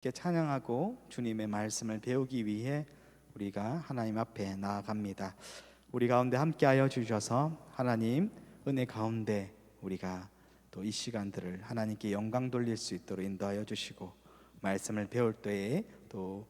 이렇게 찬양하고 주님의 말씀을 배우기 위해 우리가 하나님 앞에 나아갑니다. 우리 가운데 함께하여 주셔서 하나님 은혜 가운데 우리가 또 이 시간들을 하나님께 영광 돌릴 수 있도록 인도하여 주시고, 말씀을 배울 때에 또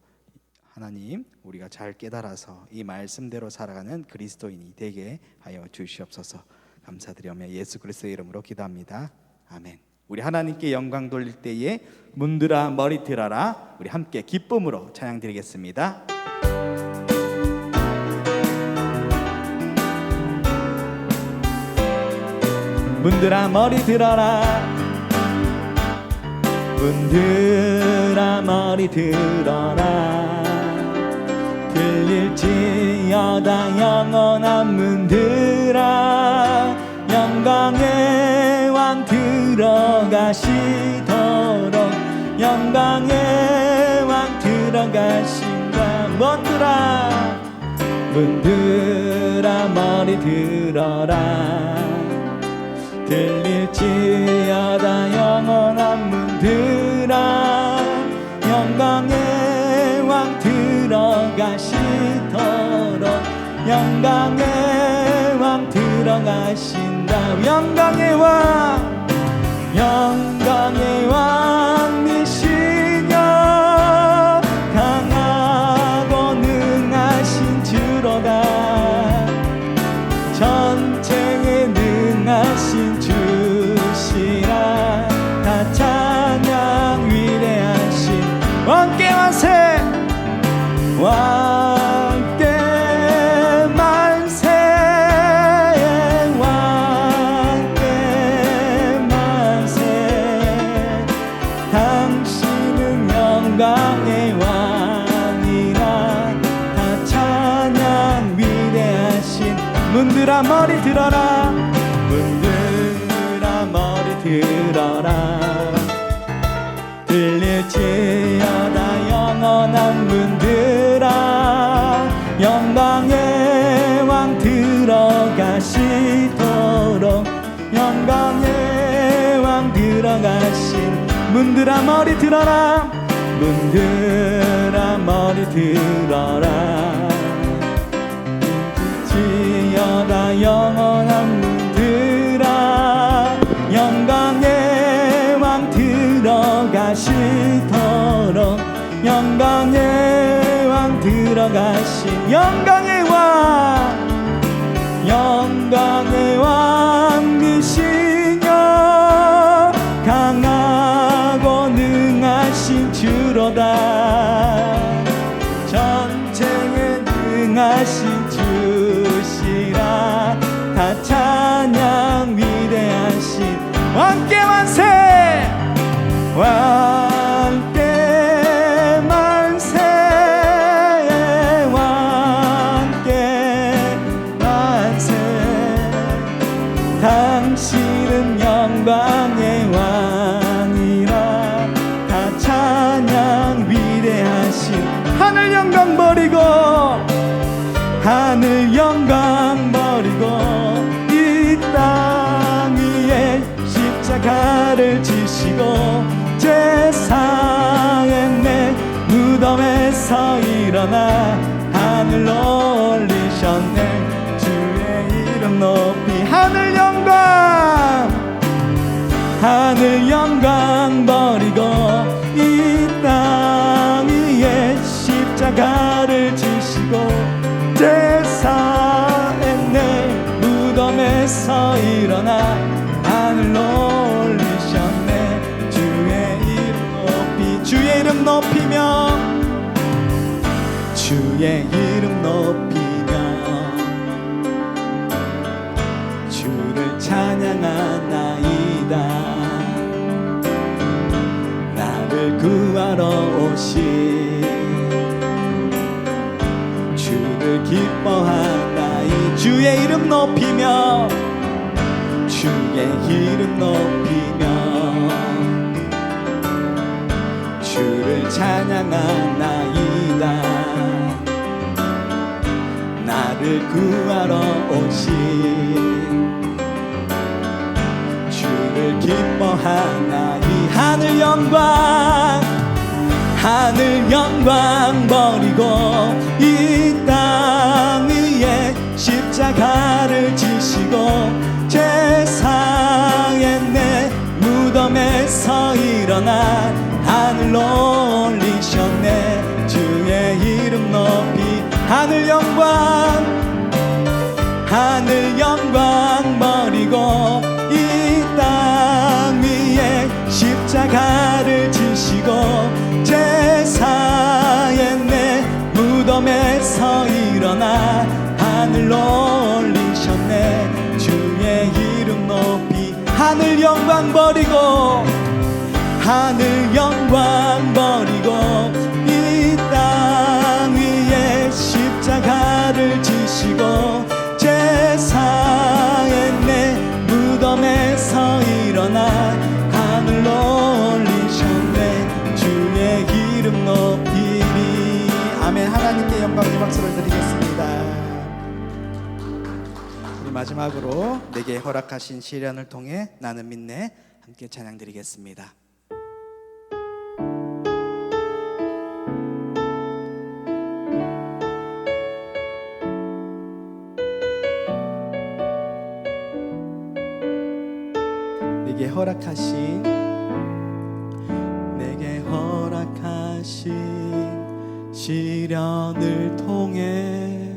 하나님 우리가 잘 깨달아서 이 말씀대로 살아가는 그리스도인이 되게 하여 주시옵소서. 감사드리며 예수 그리스도의 이름으로 기도합니다. 아멘. 우리 하나님께 영광 돌릴 때에 문들아 머리 들어라, 우리 함께 기쁨으로 찬양 드리겠습니다. 문들아 머리 들어라, 문들아 머리 들어라, 들릴지어다 영원한 문들아, 영광의 왕 들어가시도록, 영광의 왕 들어가신다. 문들아 머리 들어라, 들릴지어다 영원한 문들아, 영광의 왕 들어가시도록, 영광의 왕 들어가신다. 영광의 왕, 영광의 왕이시여, 강하고 능하신 주로다, 전쟁에 능하신 주시라. 다 찬양 위대하신 왕께 만세, 왕께 만세, 왕께 만세. 당신은 영광의 왕이라. 다 찬양 위대하신 문들아 머리 들어라, 문들아 머리 들어라, 들릴지어다 영원한 문들아, 영광의 왕 들어가시도록, 영광의 왕 들어가신 문들아 머리 들어라, 문들아 머리 들어라, 지어다 영원한 문들아, 영광의 왕 들어가시도록, 영광의 왕 들어가신 영광의 왕, 영광의 왕이시여, 강하고 능하신 주로다, 전쟁에 능하신 주시라. 다 찬양 위대하신 왕께 만세, 왕께 만세, 왕께 만세. 당신은 영광의 왕이라. 다 찬양 위대하신 하늘 영광 버리고, 하늘 영광 버리고, 이 땅 위에 십자가를 지시고, 제사의 내 무덤에서 일어나 하늘로 올리셨네. 주의 이름 높이 하늘 영광, 하늘 영광 버리고, 이 땅 위에 십자가를 지시고, 제사의 내 무덤에서 일어나 하늘로 올리셨네. 주의 이름 높이, 주의 이름 높이며, 주의 이름 높이며, 주를 찬양하나이다. 나를 구하러 오신 주를 기뻐하나이. 주의 이름 높이며, 주의 이름 높이며, 주를 찬양하나이다. 나를 구하러 오신 주를 기뻐하나이. 하늘 영광, 하늘 영광 버리고 이 땅 위에 십자가를 지시고 제사의 내 무덤에서 일어나 하늘로 올리셨네. 주의 이름 높이 하늘 영광 버리고 이 땅 위에 십자가를 지시고 제사의 내 무덤에서 일어나 하늘로 올리셨네. 주의 이름 높이 하늘 영광 버리고 이 땅 위에 십자가를 지시고 제사의 내 무덤에서 일어나 하늘로 올리셨네. 주의 이름 높이리. 아멘. 하나님께 영광의 박수를 드리겠습니다. 우리 마지막으로 내게 허락하신 시련을 통해 나는 믿네 함께 찬양 드리겠습니다. 내게 허락하신 시련을 통해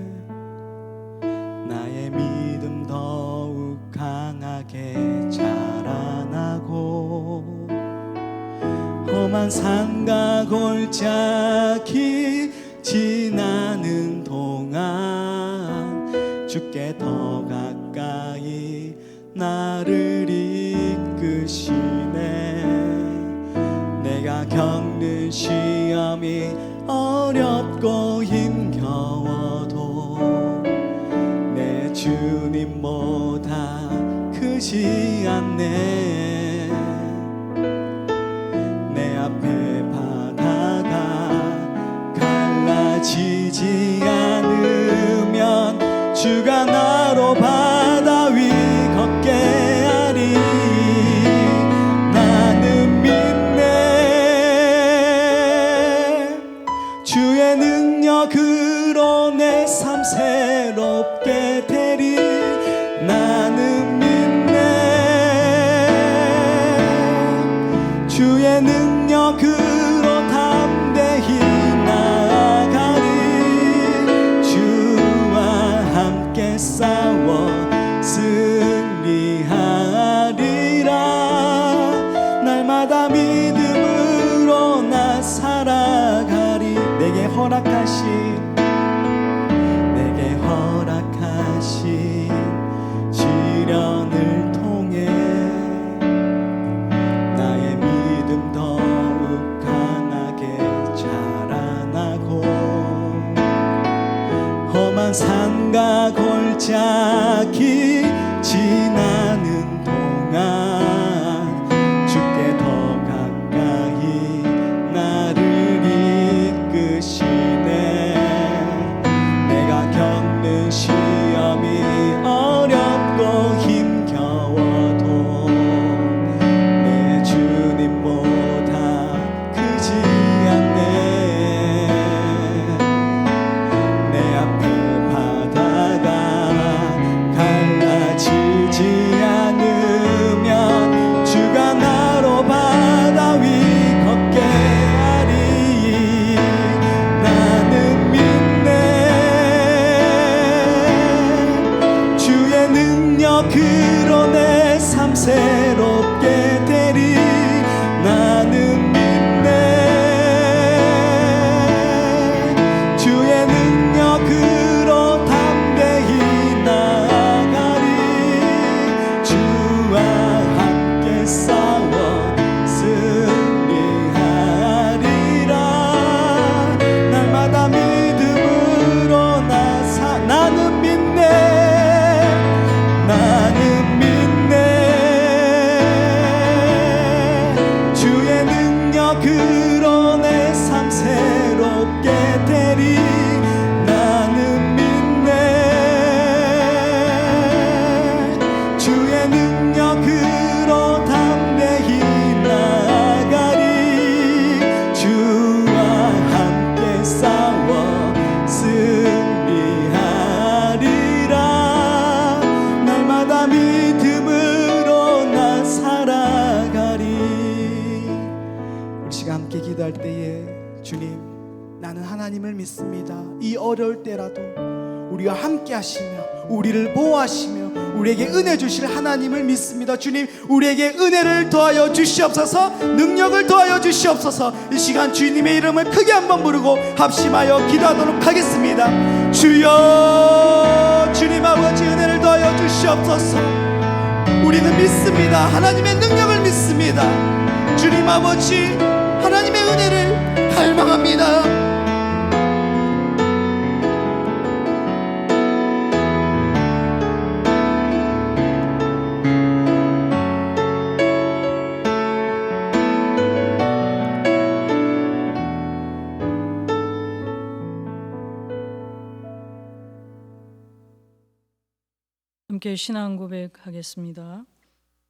나의 믿음 더욱 강하게 자라나고 험한 산과 골짜기 지나는 동안 주께 더 가까이 나를 이끄시네. 내가 겪는 시험이 어렵고 힘겨워도 내 주님보다 크지 않네. 내 앞에 바다가 갈라지지 않으면 주가 나로 바다 위 걷게 하리. 나는 믿네. 주의 능력으로 내 삶 새롭게 되리. 나는 믿네. 주의 능력으로 담대히 나아가리. 주와 함께 싸워 승리하리라. 날마다 믿음으로 나 살아가리. 내게 허락하신 시련을 통해 나의 믿음 더욱 강하게 자라나고 험한 산과 골짜기 지나는 동안 주께 더 가까이 나를 이끄시네. 내가 겪는 시험이 어렵고 힘겨워도 내 주님보다 크지 않네. 내 앞에 바다가 갈라지지 때에 주님, 나는 하나님을 믿습니다. 이 어려울 때라도 우리와 함께 하시며 우리를 보호하시며 우리에게 은혜 주실 하나님을 믿습니다. 주님, 우리에게 은혜를 더하여 주시옵소서, 능력을 더하여 주시옵소서. 이 시간 주님의 이름을 크게 한번 부르고 합심하여 기도하도록 하겠습니다. 주여, 주님 아버지 은혜를 더하여 주시옵소서. 우리는 믿습니다. 하나님의 능력을 믿습니다. 주님 아버지, 하나님의 은혜를 갈망합니다. 함께 신앙 고백하겠습니다.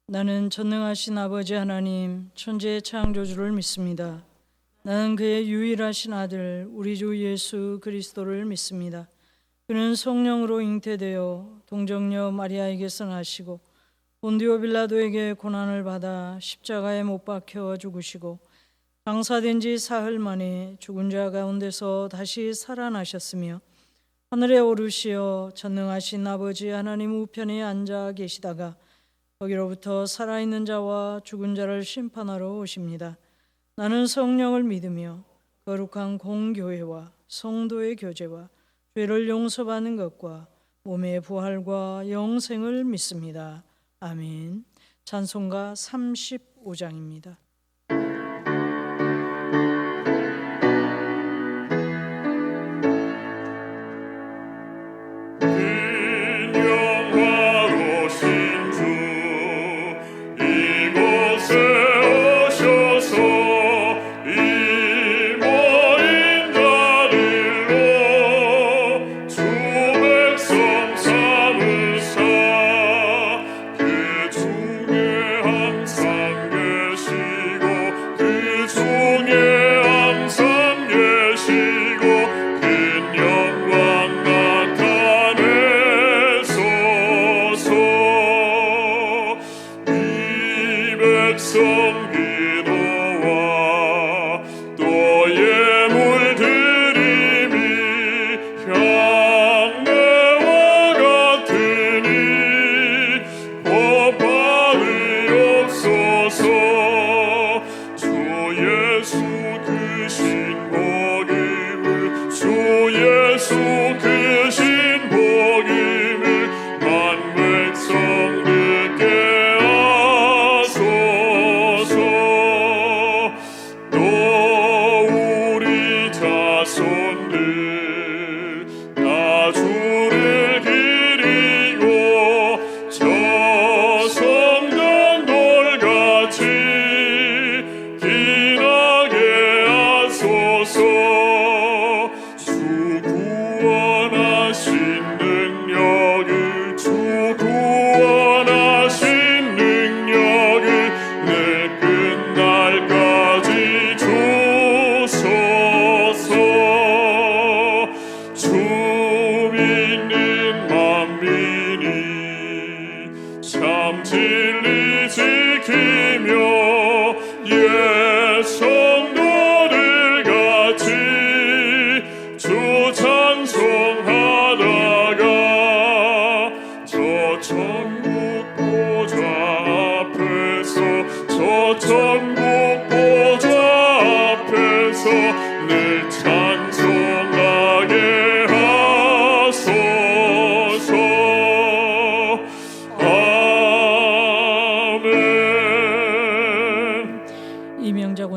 나는 전능하신 아버지 하나님, 천지의 창조주를 믿습니다. 나는 그의 유일하신 아들 우리 주 예수 그리스도를 믿습니다. 그는 성령으로 잉태되어 동정녀 마리아에게서 나시고 본디오 빌라도에게 고난을 받아 십자가에 못 박혀 죽으시고 장사된 지 사흘 만에 죽은 자 가운데서 다시 살아나셨으며 하늘에 오르시어 전능하신 아버지 하나님 우편에 앉아 계시다가 거기로부터 살아있는 자와 죽은 자를 심판하러 오십니다. 나는 성령을 믿으며 거룩한 공교회와 성도의 교제와 죄를 용서받는 것과 몸의 부활과 영생을 믿습니다. 아멘. 찬송가 35장입니다.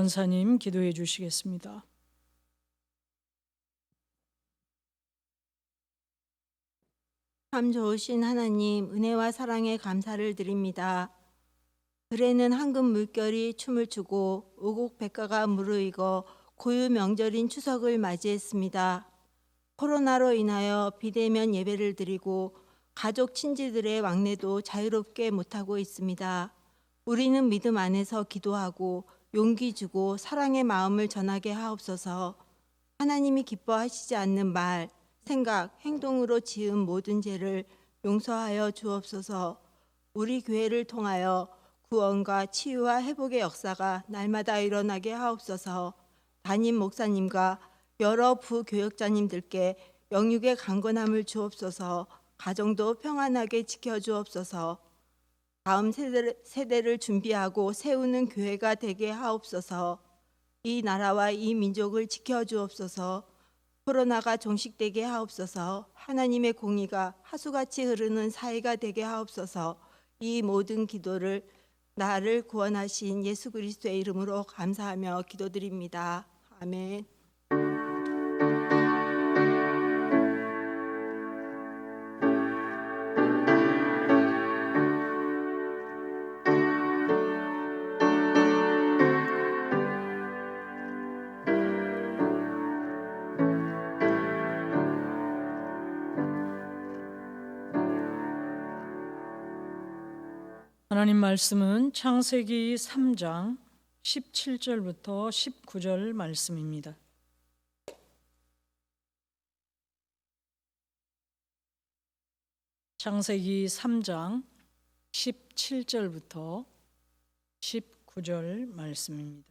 권사님 기도해 주시겠습니다. 참 좋으신 하나님, 은혜와 사랑에 감사를 드립니다. 들에는 황금 물결이 춤을 추고 오곡백과가 무르익어 고유 명절인 추석을 맞이했습니다. 코로나로 인하여 비대면 예배를 드리고 가족 친지들의 왕래도 자유롭게 못하고 있습니다. 우리는 믿음 안에서 기도하고 용기 주고 사랑의 마음을 전하게 하옵소서. 하나님이 기뻐하시지 않는 말, 생각, 행동으로 지은 모든 죄를 용서하여 주옵소서. 우리 교회를 통하여 구원과 치유와 회복의 역사가 날마다 일어나게 하옵소서. 담임 목사님과 여러 부교역자님들께 영육의 강건함을 주옵소서. 가정도 평안하게 지켜주옵소서. 다음 세대를 준비하고 세우는 교회가 되게 하옵소서. 이 나라와 이 민족을 지켜주옵소서. 코로나가 종식되게 하옵소서. 하나님의 공의가 하수같이 흐르는 사회가 되게 하옵소서. 이 모든 기도를 나를 구원하신 예수 그리스도의 이름으로 감사하며 기도드립니다. 아멘. 하나님 말씀은 창세기 3장 17절부터 19절 말씀입니다. 창세기 3장 17절부터 19절 말씀입니다.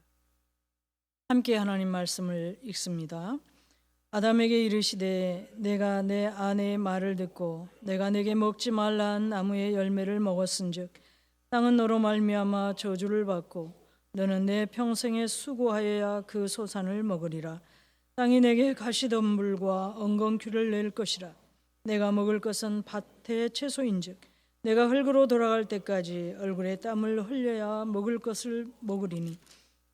함께 하나님 말씀을 읽습니다. 아담에게 이르시되 내가 내 아내의 말을 듣고 내가 내게 먹지 말라는 나무의 열매를 먹었은즉 땅은 너로 말미암아 저주를 받고 너는 내 평생에 수고하여야 그 소산을 먹으리라. 땅이 내게 가시덤불과 엉겅퀴를 낼 것이라. 내가 먹을 것은 밭의 채소인즉 내가 흙으로 돌아갈 때까지 얼굴에 땀을 흘려야 먹을 것을 먹으리니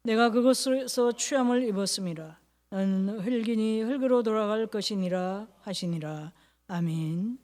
내가 그것에서 취함을 입었음이라. 너는 흙이니 흙으로 돌아갈 것이니라 하시니라. 아멘.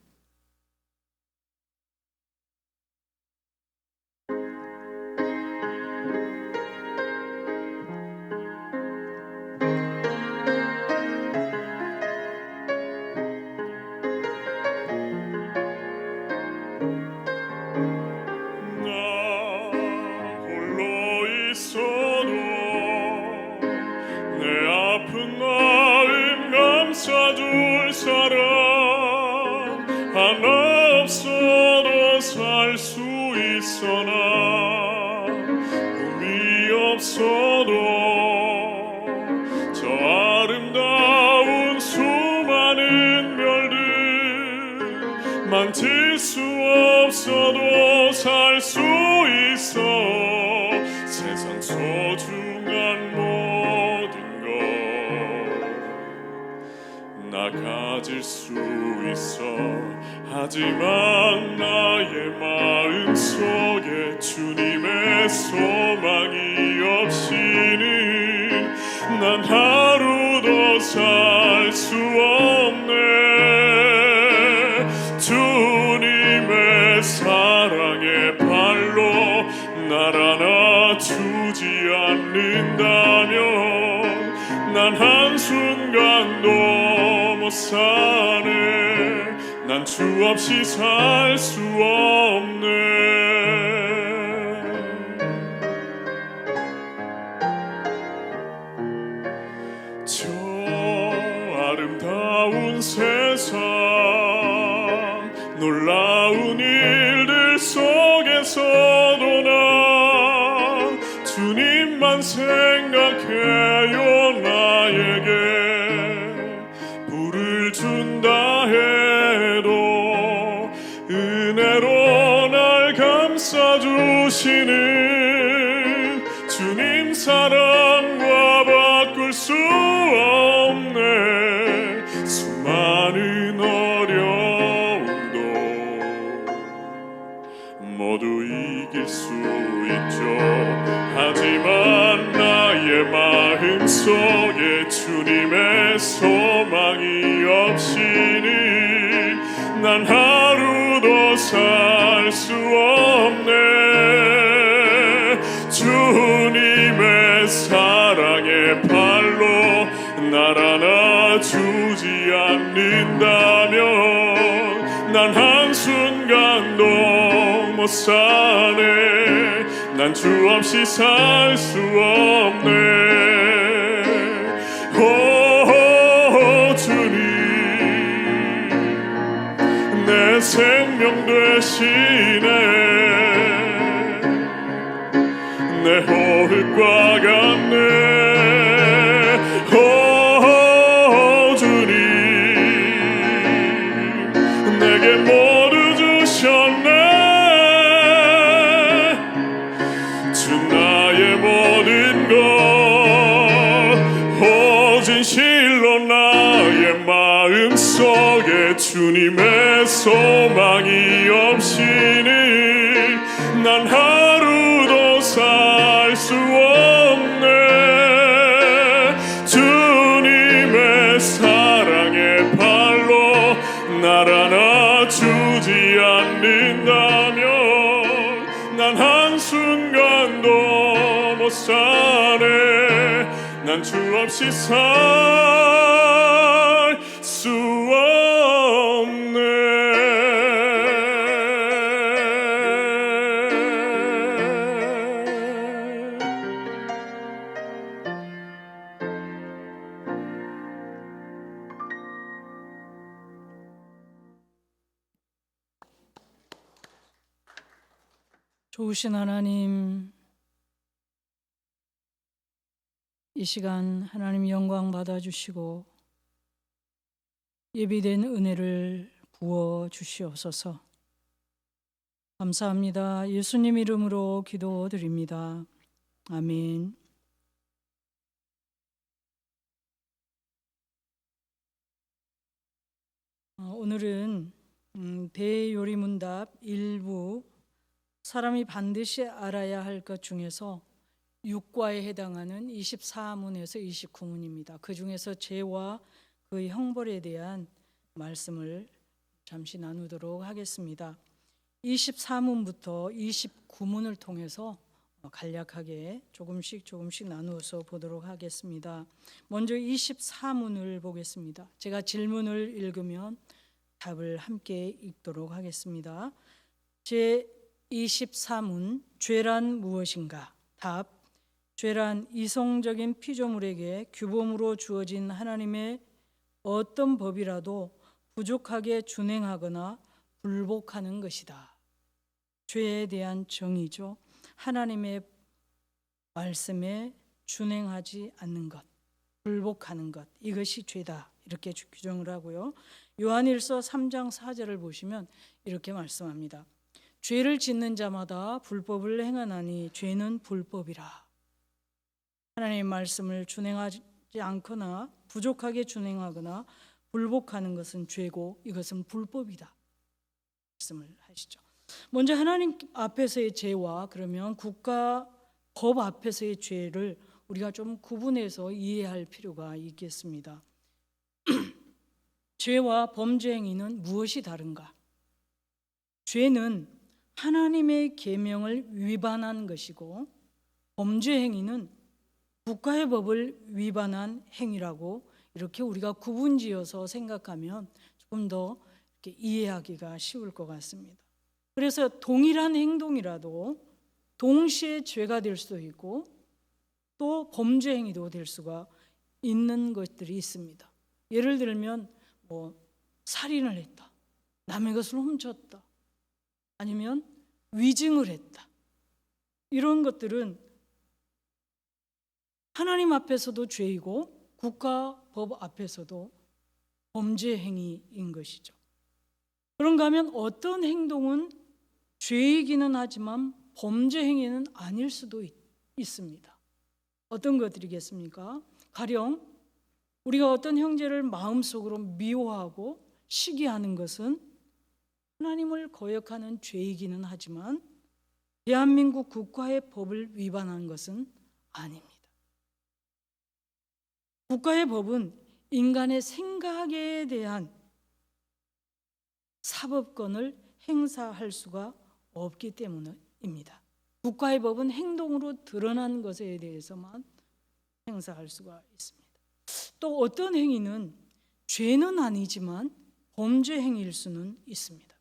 감싸줄 사람 하나 없어도 살 수 있어나 꿈이 없어도 저 아름다운 수많은 별들 만질 수 없어도 살 수 있어 세상 소중한 모든 나 가질 수 있어. 하지만 나의 마음 속에 주님의 소망이 없이는 난 하루도 살 수 없네. 주님의 사랑의 발로 날 안아주지 않는다면 난 한순간도 못 사네. 난 주 없이 살 수 없네. 저 아름다운 세상 놀라운 일들 속에서도 난 주님만 생각해요. 나에게 불을 준다 해도 은혜로 날 감싸주시는 주님 사랑과 바꿀 수 없네. 수많은 어려움도 모두 이길 수 있죠. 하지만 나의 마음 속에 주님의 소망이 없이는 난 하루도 살 수 없네. 주님의 사랑의 발로 날 안아주지 않는다면 난 한순간도 못 사네. 난 주 없이 살 수 없네. 오 주님 내 생명 되시네. 내 호흡과 같네. 진실로 나의 마음속에 주님의 소망이 없이는 난 하루도 살 수 없네. 주님의 사랑의 발로 날 안아주지 않는다면 난 한순간도 못 사네. 난 주 없이 살 수 없네. 좋으신 하나님, 이 시간 하나님 영광 받아주시고 예비된 은혜를 부어 주시옵소서. 감사합니다. 예수님 이름으로 기도드립니다. 아멘. 오늘은 대요리문답 일부 사람이 반드시 알아야 할 것 중에서 6과에 해당하는 24문에서 29문입니다. 그 중에서 죄와 그 형벌에 대한 말씀을 잠시 나누도록 하겠습니다. 24문부터 29문을 통해서 간략하게 조금씩 나누어서 보도록 하겠습니다. 먼저 24문을 보겠습니다. 제가 질문을 읽으면 답을 함께 읽도록 하겠습니다. 제 24문, 죄란 무엇인가? 답, 죄란 이성적인 피조물에게 규범으로 주어진 하나님의 어떤 법이라도 부족하게 준행하거나 불복하는 것이다. 죄에 대한 정의죠. 하나님의 말씀에 준행하지 않는 것, 불복하는 것, 이것이 죄다. 이렇게 규정을 하고요. 요한일서 3장 4절을 보시면 이렇게 말씀합니다. 죄를 짓는 자마다 불법을 행하나니 죄는 불법이라. 하나님의 말씀을 준행하지 않거나 부족하게 준행하거나 불복하는 것은 죄고 이것은 불법이다. 말씀을 하시죠. 먼저 하나님 앞에서의 죄와 그러면 국가 법 앞에서의 죄를 우리가 좀 구분해서 이해할 필요가 있겠습니다. 죄와 범죄 행위는 무엇이 다른가? 죄는 하나님의 계명을 위반한 것이고 범죄 행위는 국가의 법을 위반한 행위라고 이렇게 우리가 구분지어서 생각하면 조금 더 이렇게 이해하기가 쉬울 것 같습니다. 그래서 동일한 행동이라도 동시에 죄가 될 수도 있고 또 범죄 행위도 될 수가 있는 것들이 있습니다. 예를 들면 살인을 했다, 남의 것을 훔쳤다, 아니면 위증을 했다. 이런 것들은 하나님 앞에서도 죄이고 국가 법 앞에서도 범죄 행위인 것이죠. 그런가 하면 어떤 행동은 죄이기는 하지만 범죄 행위는 아닐 수도 있습니다. 어떤 것들이겠습니까? 가령 우리가 어떤 형제를 마음속으로 미워하고 시기하는 것은 하나님을 거역하는 죄이기는 하지만 대한민국 국가의 법을 위반한 것은 아닙니다. 국가의 법은 인간의 생각에 대한 사법권을 행사할 수가 없기 때문입니다. 국가의 법은 행동으로 드러난 것에 대해서만 행사할 수가 있습니다. 또 어떤 행위는 죄는 아니지만 범죄 행위일 수는 있습니다.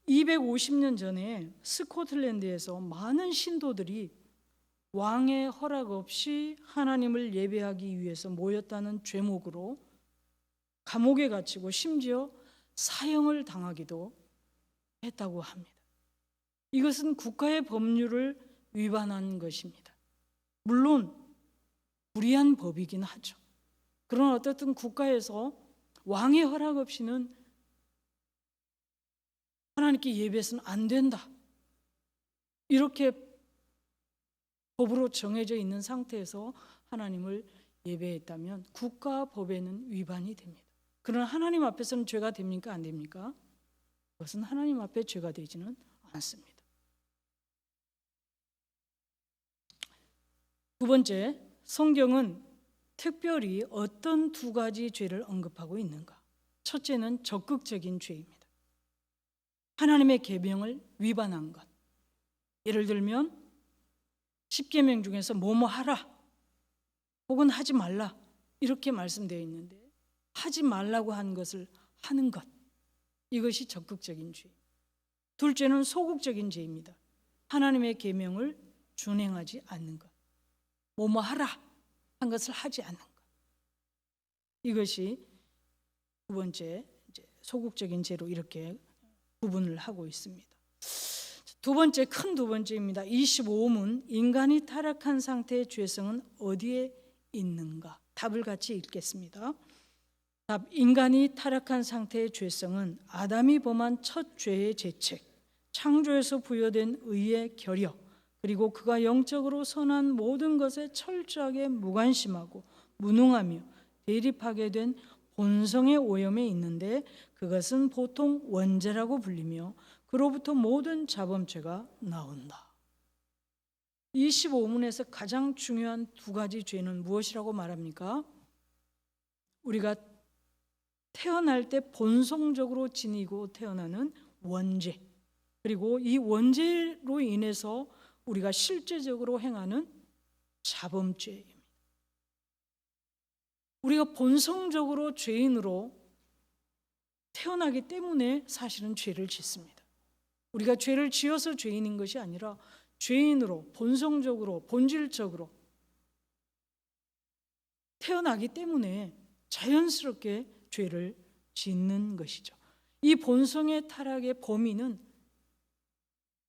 250년 전에 스코틀랜드에서 많은 신도들이 왕의 허락 없이 하나님을 예배하기 위해서 모였다는 죄목으로 감옥에 갇히고 심지어 사형을 당하기도 했다고 합니다. 이것은 국가의 법률을 위반한 것입니다. 물론 불의한 법이긴 하죠. 그러나 어쨌든 국가에서 왕의 허락 없이는 하나님께 예배해서는 안 된다. 이렇게 법으로 정해져 있는 상태에서 하나님을 예배했다면 국가 법에는 위반이 됩니다. 그러나 하나님 앞에서는 죄가 됩니까? 안 됩니까? 그것은 하나님 앞에 죄가 되지는 않습니다. 두 번째, 성경은 특별히 어떤 두 가지 죄를 언급하고 있는가? 첫째는 적극적인 죄입니다. 하나님의 계명을 위반한 것. 예를 들면 10계명 중에서 뭐뭐 하라 혹은 하지 말라 이렇게 말씀되어 있는데 하지 말라고 한 것을 하는 것, 이것이 적극적인 죄. 둘째는 소극적인 죄입니다. 하나님의 계명을 준행하지 않는 것, 뭐뭐 하라 한 것을 하지 않는 것, 이것이 두 번째 소극적인 죄로 이렇게 구분을 하고 있습니다. 큰 두 번째입니다. 25문 인간이 타락한 상태의 죄성은 어디에 있는가? 답을 같이 읽겠습니다. 답, 인간이 타락한 상태의 죄성은 아담이 범한 첫 죄의 죄책, 창조에서 부여된 의의 결여, 그리고 그가 영적으로 선한 모든 것에 철저하게 무관심하고 무능하며 대립하게 된 본성의 오염에 있는데 그것은 보통 원죄라고 불리며 그로부터 모든 자범죄가 나온다. 25문에서 가장 중요한 두 가지 죄는 무엇이라고 말합니까? 우리가 태어날 때 본성적으로 지니고 태어나는 원죄, 그리고 이 원죄로 인해서 우리가 실제적으로 행하는 자범죄입니다. 우리가 본성적으로 죄인으로 태어나기 때문에 사실은 죄를 짓습니다. 우리가 죄를 지어서 죄인인 것이 아니라 죄인으로 본성적으로 본질적으로 태어나기 때문에 자연스럽게 죄를 짓는 것이죠. 이 본성의 타락의 범위는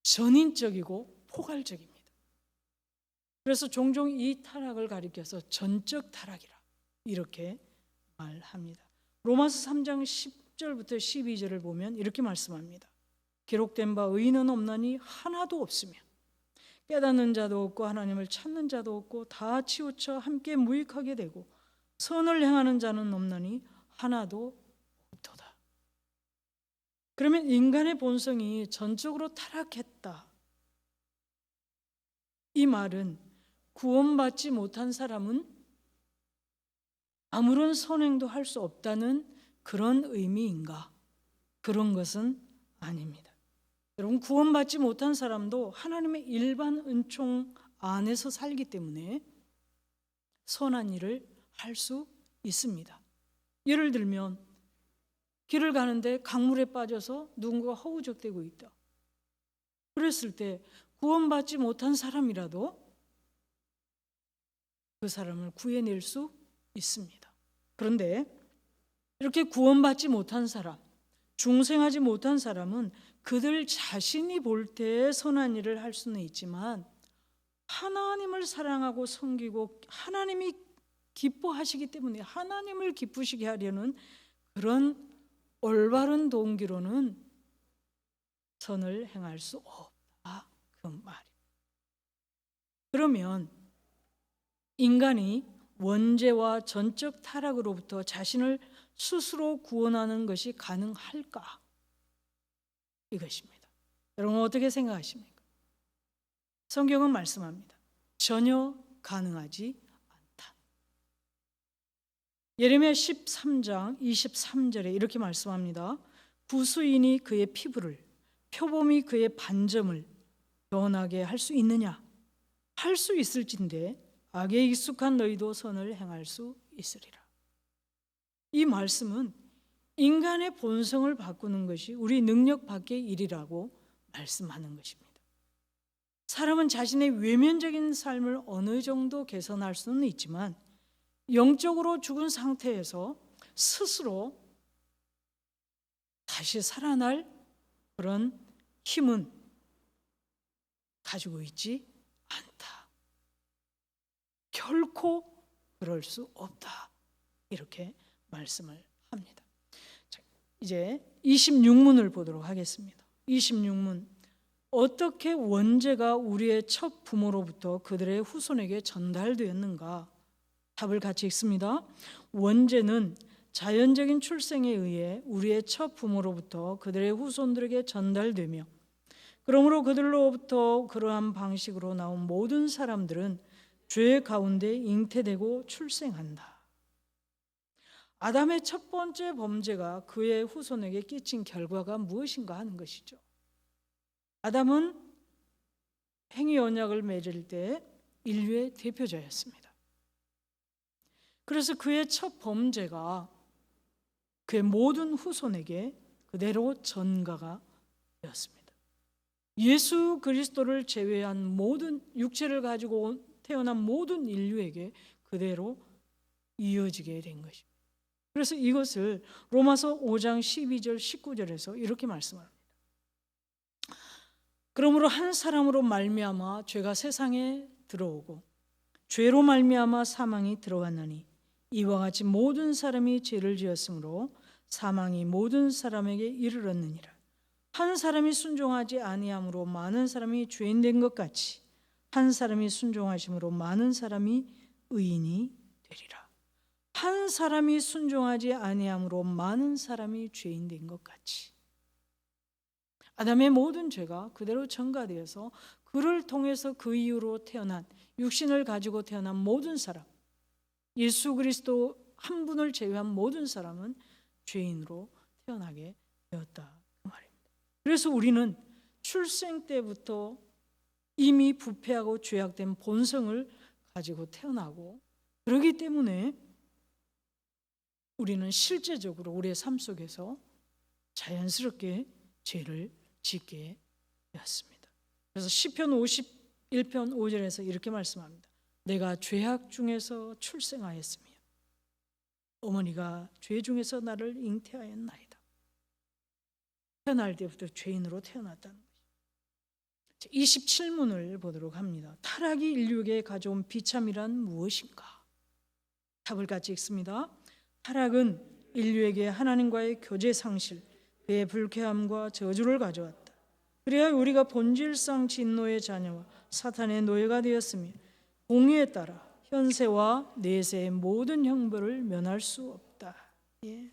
전인적이고 포괄적입니다. 그래서 종종 이 타락을 가리켜서 전적 타락이라 이렇게 말합니다. 로마서 3장 10절부터 12절을 보면 이렇게 말씀합니다. 기록된 바 의인은 없나니 하나도 없으며 깨닫는 자도 없고 하나님을 찾는 자도 없고 다 치우쳐 함께 무익하게 되고 선을 행하는 자는 없나니 하나도 없도다. 그러면 인간의 본성이 전적으로 타락했다. 이 말은 구원받지 못한 사람은 아무런 선행도 할 수 없다는 그런 의미인가? 그런 것은 아닙니다. 여러분, 구원받지 못한 사람도 하나님의 일반 은총 안에서 살기 때문에 선한 일을 할 수 있습니다. 예를 들면 길을 가는데 강물에 빠져서 누군가가 허우적대고 있다. 그랬을 때 구원받지 못한 사람이라도 그 사람을 구해낼 수 있습니다. 그런데 이렇게 구원받지 못한 사람, 중생하지 못한 사람은 그들 자신이 볼 때 선한 일을 할 수는 있지만 하나님을 사랑하고 섬기고 하나님이 기뻐하시기 때문에 하나님을 기쁘시게 하려는 그런 올바른 동기로는 선을 행할 수 없다. 그 말입니다. 그러면 인간이 원죄와 전적 타락으로부터 자신을 스스로 구원하는 것이 가능할까? 이것입니다. 여러분 어떻게 생각하십니까? 성경은 말씀합니다. 전혀 가능하지 않다. 예레미야 13장 23절에 이렇게 말씀합니다. 부수인이 그의 피부를 표범이 그의 반점을 변하게 할 수 있느냐? 할 수 있을진데 악에 익숙한 너희도 선을 행할 수 있으리라. 이 말씀은 인간의 본성을 바꾸는 것이 우리 능력 밖의 일이라고 말씀하는 것입니다. 사람은 자신의 외면적인 삶을 어느 정도 개선할 수는 있지만 영적으로 죽은 상태에서 스스로 다시 살아날 그런 힘은 가지고 있지 않다. 결코 그럴 수 없다. 이렇게 말씀을 합니다. 자, 이제 26문을 보도록 하겠습니다. 26문. 어떻게 원죄가 우리의 첫 부모로부터 그들의 후손에게 전달되었는가? 답을 같이 읽습니다. 원죄는 자연적인 출생에 의해 우리의 첫 부모로부터 그들의 후손들에게 전달되며, 그러므로 그들로부터 그러한 방식으로 나온 모든 사람들은 죄 가운데 잉태되고 출생한다. 아담의 첫 번째 범죄가 그의 후손에게 끼친 결과가 무엇인가 하는 것이죠. 아담은 행위 언약을 맺을 때 인류의 대표자였습니다. 그래서 그의 첫 범죄가 그의 모든 후손에게 그대로 전가가 되었습니다. 예수 그리스도를 제외한 모든 육체를 가지고 태어난 모든 인류에게 그대로 이어지게 된 것입니다. 그래서 이것을 로마서 5장 12절 19절에서 이렇게 말씀합니다. 그러므로 한 사람으로 말미암아 죄가 세상에 들어오고 죄로 말미암아 사망이 들어왔나니 이와 같이 모든 사람이 죄를 지었으므로 사망이 모든 사람에게 이르렀느니라. 한 사람이 순종하지 아니함으로 많은 사람이 죄인 된 것 같이 한 사람이 순종하심으로 많은 사람이 의인이 되리라. 한 사람이 순종하지 아니함으로 많은 사람이 죄인 된 것 같이 아담의 모든 죄가 그대로 전가되어서 그를 통해서 그 이후로 태어난 육신을 가지고 태어난 모든 사람, 예수 그리스도 한 분을 제외한 모든 사람은 죄인으로 태어나게 되었다 그 말입니다. 그래서 우리는 출생 때부터 이미 부패하고 죄악된 본성을 가지고 태어나고, 그렇기 때문에 우리는 실제적으로 우리의 삶 속에서 자연스럽게 죄를 짓게 되었습니다. 그래서 시편 51편 5절에서 이렇게 말씀합니다. 내가 죄악 중에서 출생하였으며 어머니가 죄 중에서 나를 잉태하였나이다. 태어날 때부터 죄인으로 태어났다는 것입니다. 27문을 보도록 합니다. 타락이 인류에게 가져온 비참이란 무엇인가? 답을 같이 읽습니다. 타락은 인류에게 하나님과의 교제 상실, 그의 불쾌함과 저주를 가져왔다. 그래야 우리가 본질상 진노의 자녀와 사탄의 노예가 되었으며 공의에 따라 현세와 내세의 모든 형벌을 면할 수 없다. 예.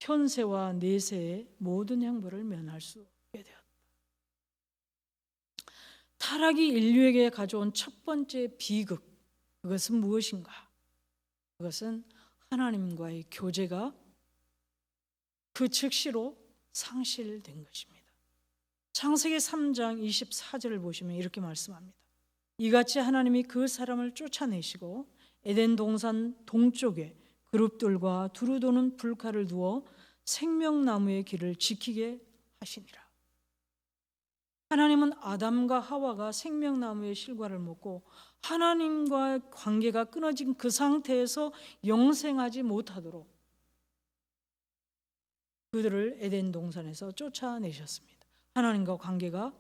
현세와 내세의 모든 형벌을 면할 수 없게 되었다. 타락이 인류에게 가져온 첫 번째 비극, 그것은 무엇인가? 그것은 하나님과의 교제가 그 즉시로 상실된 것입니다. 창세기 3장 24절을 보시면 이렇게 말씀합니다. 이같이 하나님이 그 사람을 쫓아내시고 에덴 동산 동쪽에 그룹들과 두루 도는 불칼을 두어 생명나무의 길을 지키게 하시니라. 하나님은 아담과 하와가 생명나무의 실과를 먹고 하나님과 관계가 끊어진 그 상태에서 영생하지 못하도록 그들을 에덴 동산에서 쫓아내셨습니다. 하나님과 관계가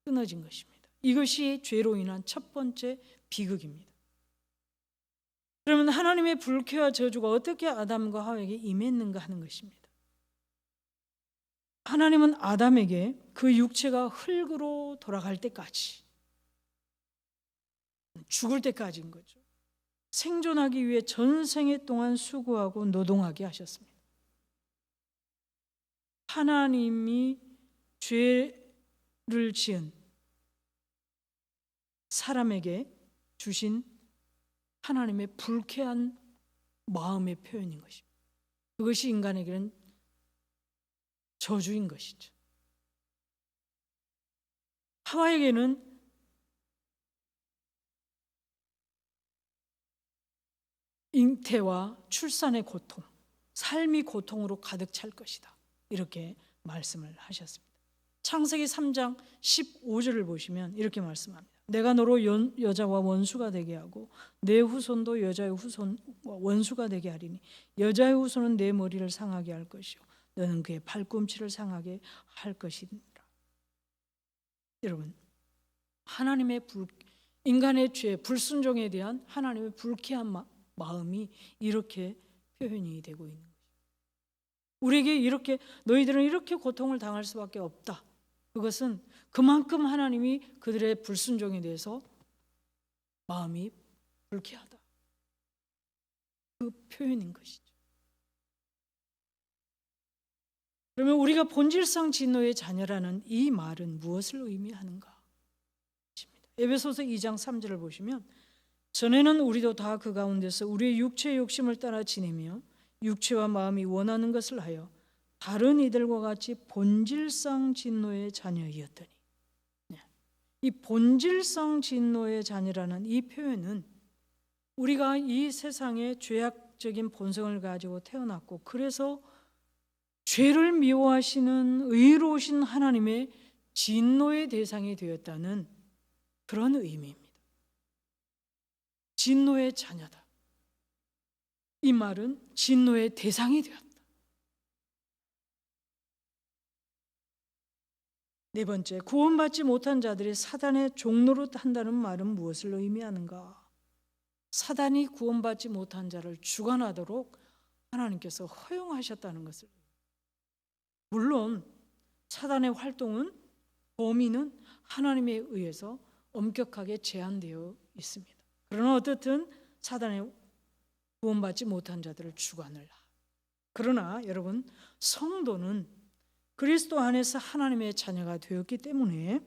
끊어진 것입니다. 이것이 죄로 인한 첫 번째 비극입니다. 그러면 하나님의 불쾌와 저주가 어떻게 아담과 하와에게 임했는가 하는 것입니다. 하나님은 아담에게 그 육체가 흙으로 돌아갈 때까지, 죽을 때까지인 거죠, 생존하기 위해 전생에 동안 수고하고 노동하게 하셨습니다. 하나님이 죄를 지은 사람에게 주신 하나님의 불쾌한 마음의 표현인 것입니다. 그것이 인간에게는 저주인 것이죠. 하와에게는 잉태와 출산의 고통, 삶이 고통으로 가득 찰 것이다. 이렇게 말씀을 하셨습니다. 창세기 3장 15절을 보시면 이렇게 말씀합니다. 내가 너로 여자와 원수가 되게 하고 내 후손도 여자의 후손과 원수가 되게 하리니 여자의 후손은 내 머리를 상하게 할 것이요 너는 그의 발꿈치를 상하게 할 것이니라. 여러분, 하나님의 인간의 죄, 불순종에 대한 하나님의 불쾌한 마음이 이렇게 표현이 되고 있는 것입니다. 우리에게 이렇게 너희들은 이렇게 고통을 당할 수밖에 없다. 그것은 그만큼 하나님이 그들의 불순종에 대해서 마음이 불쾌하다. 그 표현인 것이죠. 그러면 우리가 본질상 진노의 자녀라는 이 말은 무엇을 의미하는가? 에베소서 2장 3절을 보시면 전에는 우리도 다 그 가운데서 우리의 육체의 욕심을 따라 지내며 육체와 마음이 원하는 것을 하여 다른 이들과 같이 본질상 진노의 자녀이었더니, 이 본질상 진노의 자녀라는 이 표현은 우리가 이 세상에 죄악적인 본성을 가지고 태어났고 그래서 죄를 미워하시는 의로우신 하나님의 진노의 대상이 되었다는 그런 의미입니다. 진노의 자녀다. 이 말은 진노의 대상이 되었다. 네 번째, 구원받지 못한 자들이 사단의 종로로 한다는 말은 무엇을 의미하는가? 사단이 구원받지 못한 자를 주관하도록 하나님께서 허용하셨다는 것을. 물론 사단의 활동은, 범위는 하나님에 의해서 엄격하게 제한되어 있습니다. 그러나 어떻든 사단의 구원받지 못한 자들을 주관을 하. 그러나 여러분, 성도는 그리스도 안에서 하나님의 자녀가 되었기 때문에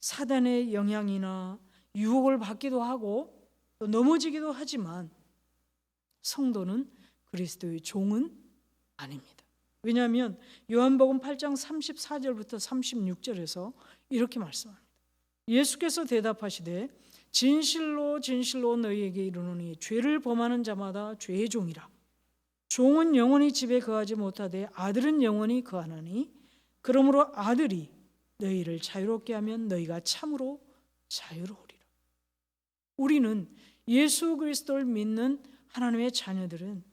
사단의 영향이나 유혹을 받기도 하고 또 넘어지기도 하지만 성도는 그리스도의 종은 아닙니다. 왜냐하면 요한복음 8장 34절부터 36절에서 이렇게 말씀합니다. 예수께서 대답하시되 진실로 진실로 너희에게 이르노니 죄를 범하는 자마다 죄의 종이라. 종은 영원히 집에 거하지 못하되 아들은 영원히 거하나니 그러므로 아들이 너희를 자유롭게 하면 너희가 참으로 자유로우리라. 우리는 예수 그리스도를 믿는 하나님의 자녀들은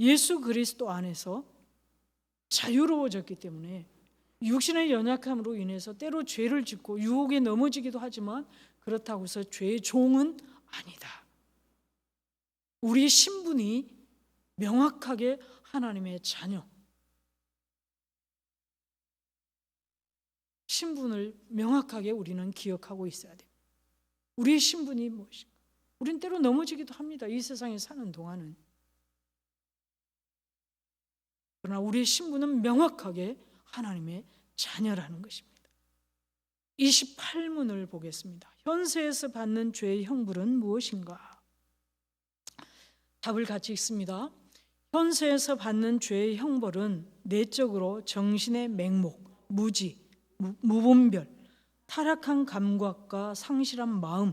예수 그리스도 안에서 자유로워졌기 때문에 육신의 연약함으로 인해서 때로 죄를 짓고 유혹에 넘어지기도 하지만 그렇다고 해서 죄의 종은 아니다. 우리의 신분이 명확하게 하나님의 자녀, 신분을 명확하게 우리는 기억하고 있어야 됩니다. 우리의 신분이 무엇인가? 우린 때로 넘어지기도 합니다. 이 세상에 사는 동안은. 그러나 우리의 신분은 명확하게 하나님의 자녀라는 것입니다. 28문을 보겠습니다. 현세에서 받는 죄의 형벌은 무엇인가? 답을 같이 읽습니다. 현세에서 받는 죄의 형벌은 내적으로 정신의 맹목, 무지, 무분별, 타락한 감각과 상실한 마음,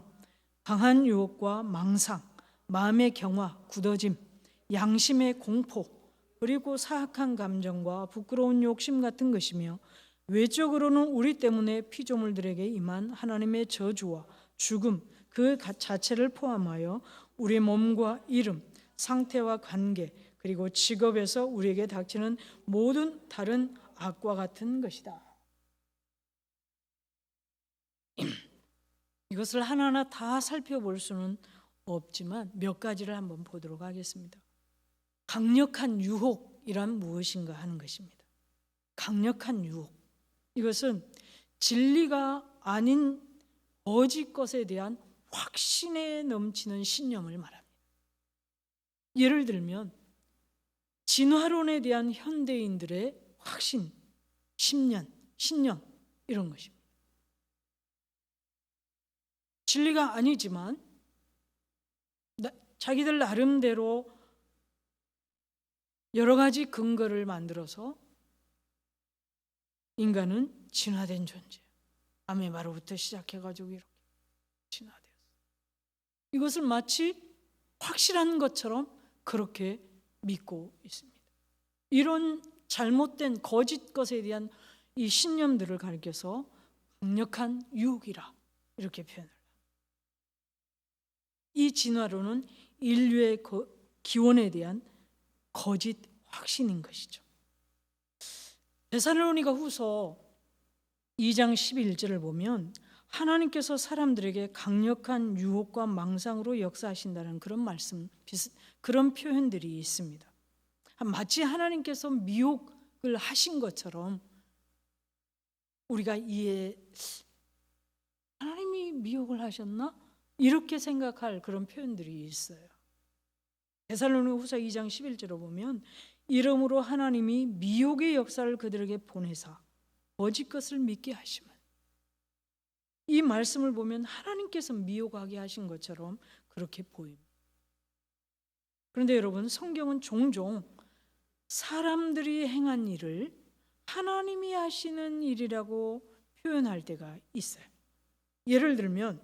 강한 유혹과 망상, 마음의 경화, 굳어짐, 양심의 공포, 그리고 사악한 감정과 부끄러운 욕심 같은 것이며 외적으로는 우리 때문에 피조물들에게 임한 하나님의 저주와 죽음 그 자체를 포함하여 우리 몸과 이름, 상태와 관계 그리고 직업에서 우리에게 닥치는 모든 다른 악과 같은 것이다. 이것을 하나하나 다 살펴볼 수는 없지만 몇 가지를 한번 보도록 하겠습니다. 강력한 유혹이란 무엇인가 하는 것입니다. 강력한 유혹. 이것은 진리가 아닌 거짓 것에 대한 확신에 넘치는 신념을 말합니다. 예를 들면 진화론에 대한 현대인들의 확신, 신념 이런 것입니다. 진리가 아니지만 자기들 나름대로 여러 가지 근거를 만들어서 인간은 진화된 존재. 아메바로부터 시작해가지고 이렇게 진화되었어요. 이것을 마치 확실한 것처럼 그렇게 믿고 있습니다. 이런 잘못된 거짓 것에 대한 이 신념들을 가리켜서 강력한 유혹이라 이렇게 표현을 합니다. 이 진화론은 인류의 기원에 대한 거짓 확신인 것이죠. 데살로니가 후서 2장 11절을 보면 하나님께서 사람들에게 강력한 유혹과 망상으로 역사하신다는 그런 말씀, 그런 표현들이 있습니다. 마치 하나님께서 미혹을 하신 것처럼 우리가 하나님이 미혹을 하셨나? 이렇게 생각할 그런 표현들이 있어요. 데살로니가후서 2장 11절로 보면 이러므로 하나님이 미혹의 역사를 그들에게 보내사 거짓 것을 믿게 하심은, 이 말씀을 보면 하나님께서 미혹하게 하신 것처럼 그렇게 보입니다. 그런데 여러분, 성경은 종종 사람들이 행한 일을 하나님이 하시는 일이라고 표현할 때가 있어요. 예를 들면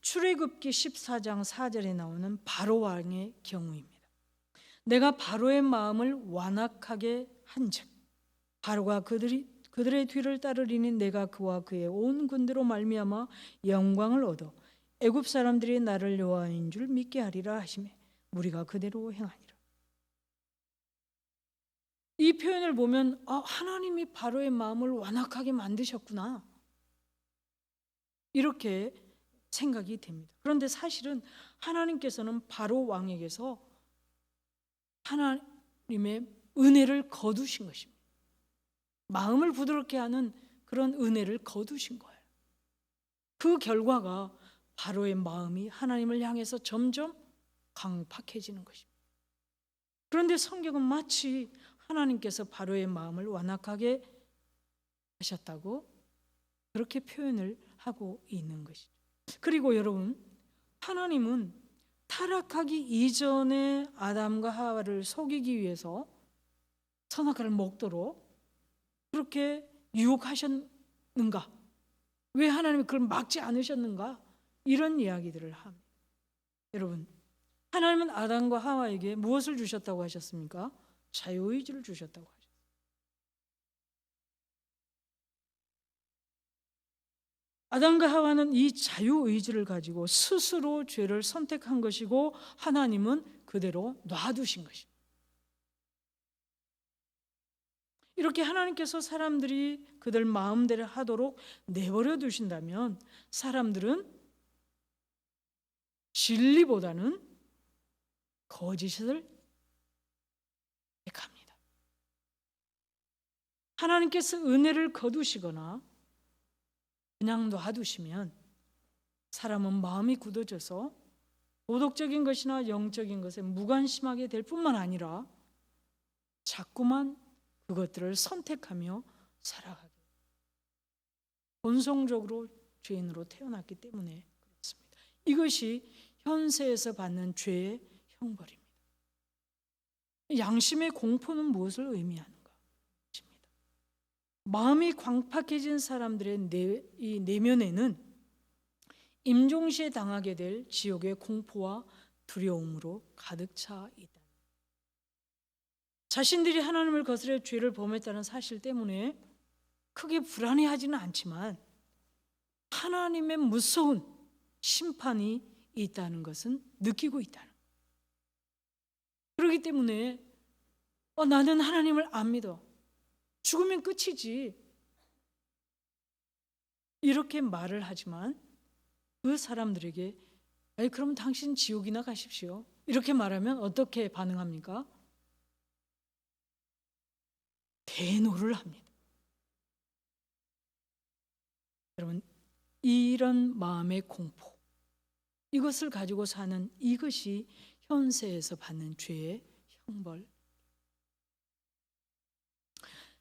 출애굽기 14장 4절에 나오는 바로 왕의 경우입니다. 내가 바로의 마음을 완악하게 한즉 바로가 그들의 뒤를 따르리니 내가 그와 그의 온 군대로 말미암아 영광을 얻어 애굽 사람들이 나를 여호와인 줄 믿게 하리라 하시매 무리가 그대로 행하니라. 이 표현을 보면 하나님이 바로의 마음을 완악하게 만드셨구나, 이렇게 생각이 됩니다. 그런데 사실은 하나님께서는 바로 왕에게서 하나님의 은혜를 거두신 것입니다. 마음을 부드럽게 하는 그런 은혜를 거두신 거예요. 그 결과가 바로의 마음이 하나님을 향해서 점점 강팍해지는 것입니다. 그런데 성경은 마치 하나님께서 바로의 마음을 완악하게 하셨다고 그렇게 표현을 하고 있는 것이죠. 그리고 여러분, 하나님은 타락하기 이전에 아담과 하와를 속이기 위해서 선악과를 먹도록 그렇게 유혹하셨는가? 왜 하나님이 그걸 막지 않으셨는가? 이런 이야기들을 합니다. 여러분, 하나님은 아담과 하와에게 무엇을 주셨다고 하셨습니까? 자유의지를 주셨다고 하셨습니다. 아담과 하와는 이 자유의지를 가지고 스스로 죄를 선택한 것이고 하나님은 그대로 놔두신 것입니다. 이렇게 하나님께서 사람들이 그들 마음대로 하도록 내버려 두신다면 사람들은 진리보다는 거짓을 택합니다. 하나님께서 은혜를 거두시거나 그냥 놔두시면 사람은 마음이 굳어져서 도덕적인 것이나 영적인 것에 무관심하게 될 뿐만 아니라 자꾸만 그것들을 선택하며 살아가게, 본성적으로 죄인으로 태어났기 때문에 그렇습니다. 이것이 현세에서 받는 죄의 형벌입니다. 양심의 공포는 무엇을 의미하는가? 마음이 광팍해진 사람들의 이 내면에는 임종시에 당하게 될 지옥의 공포와 두려움으로 가득 차 있다. 자신들이 하나님을 거스려 죄를 범했다는 사실 때문에 크게 불안해하지는 않지만 하나님의 무서운 심판이 있다는 것은 느끼고 있다는 거예요. 그렇기 때문에 나는 하나님을 안 믿어, 죽으면 끝이지, 이렇게 말을 하지만 그 사람들에게 그럼 당신 지옥이나 가십시오, 이렇게 말하면 어떻게 반응합니까? 대노를 합니다. 여러분, 이런 마음의 공포, 이것을 가지고 사는 이것이 현세에서 받는 죄의 형벌.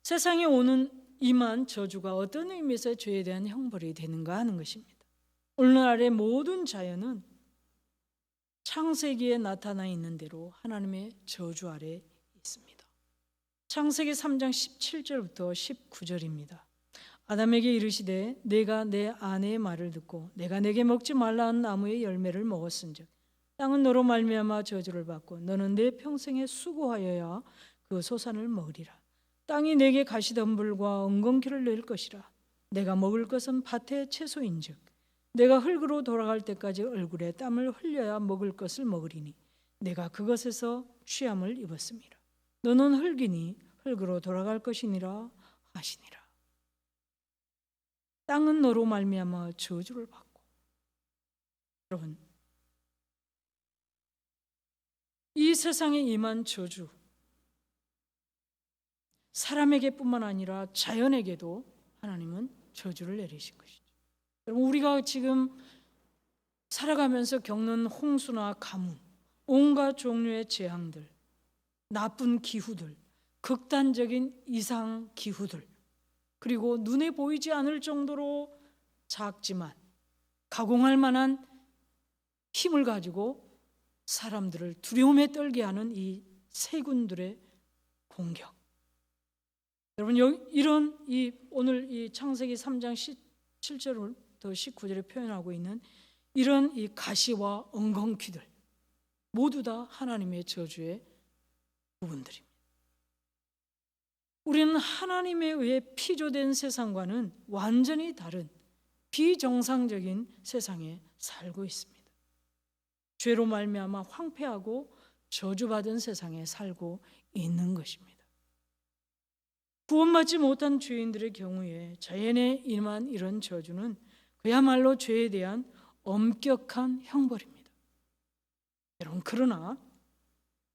세상에 오는 임한 저주가 어떤 의미에서 죄에 대한 형벌이 되는가 하는 것입니다. 오늘날의 모든 자연은 창세기에 나타나 있는 대로 하나님의 저주 아래 있습니다. 창세기 3장 17절부터 19절입니다. 아담에게 이르시되 내가 내 아내의 말을 듣고 내가 내게 먹지 말라 한 나무의 열매를 먹었은즉 땅은 너로 말미암아 저주를 받고 너는 내 평생에 수고하여야 그 소산을 먹으리라. 땅이 내게 가시덤불과 엉겅퀴를 낼 것이라. 내가 먹을 것은 밭의 채소인즉 내가 흙으로 돌아갈 때까지 얼굴에 땀을 흘려야 먹을 것을 먹으리니 내가 그것에서 취함을 입었음이라. 너는 흙이니 흙으로 돌아갈 것이니라 하시니라. 땅은 너로 말미암아 저주를 받고. 여러분, 이 세상에 임한 저주, 사람에게뿐만 아니라 자연에게도 하나님은 저주를 내리신 것이죠. 여러분, 우리가 지금 살아가면서 겪는 홍수나 가뭄, 온갖 종류의 재앙들, 나쁜 기후들, 극단적인 이상 기후들, 그리고 눈에 보이지 않을 정도로 작지만 가공할 만한 힘을 가지고 사람들을 두려움에 떨게 하는 이 세군들의 공격. 여러분, 이런 오늘 이 창세기 3장 7절부터 19절에 표현하고 있는 이런 이 가시와 엉겅퀴들 모두 다 하나님의 저주의 부분들입니다. 우리는 하나님에 의해 피조된 세상과는 완전히 다른 비정상적인 세상에 살고 있습니다. 죄로 말미암아 황폐하고 저주받은 세상에 살고 있는 것입니다. 구원받지 못한 죄인들의 경우에 자연에 임한 이런 저주는 그야말로 죄에 대한 엄격한 형벌입니다. 여러분, 그러나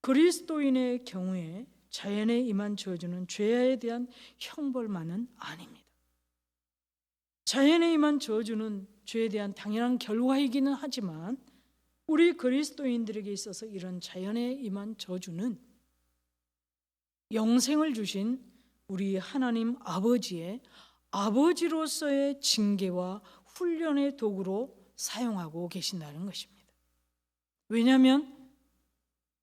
그리스도인의 경우에 자연에 임한 저주는 죄에 대한 형벌만은 아닙니다. 자연에 임한 저주는 죄에 대한 당연한 결과이기는 하지만 우리 그리스도인들에게 있어서 이런 자연에 임한 저주는 영생을 주신 우리 하나님 아버지의 아버지로서의 징계와 훈련의 도구로 사용하고 계신다는 것입니다. 왜냐하면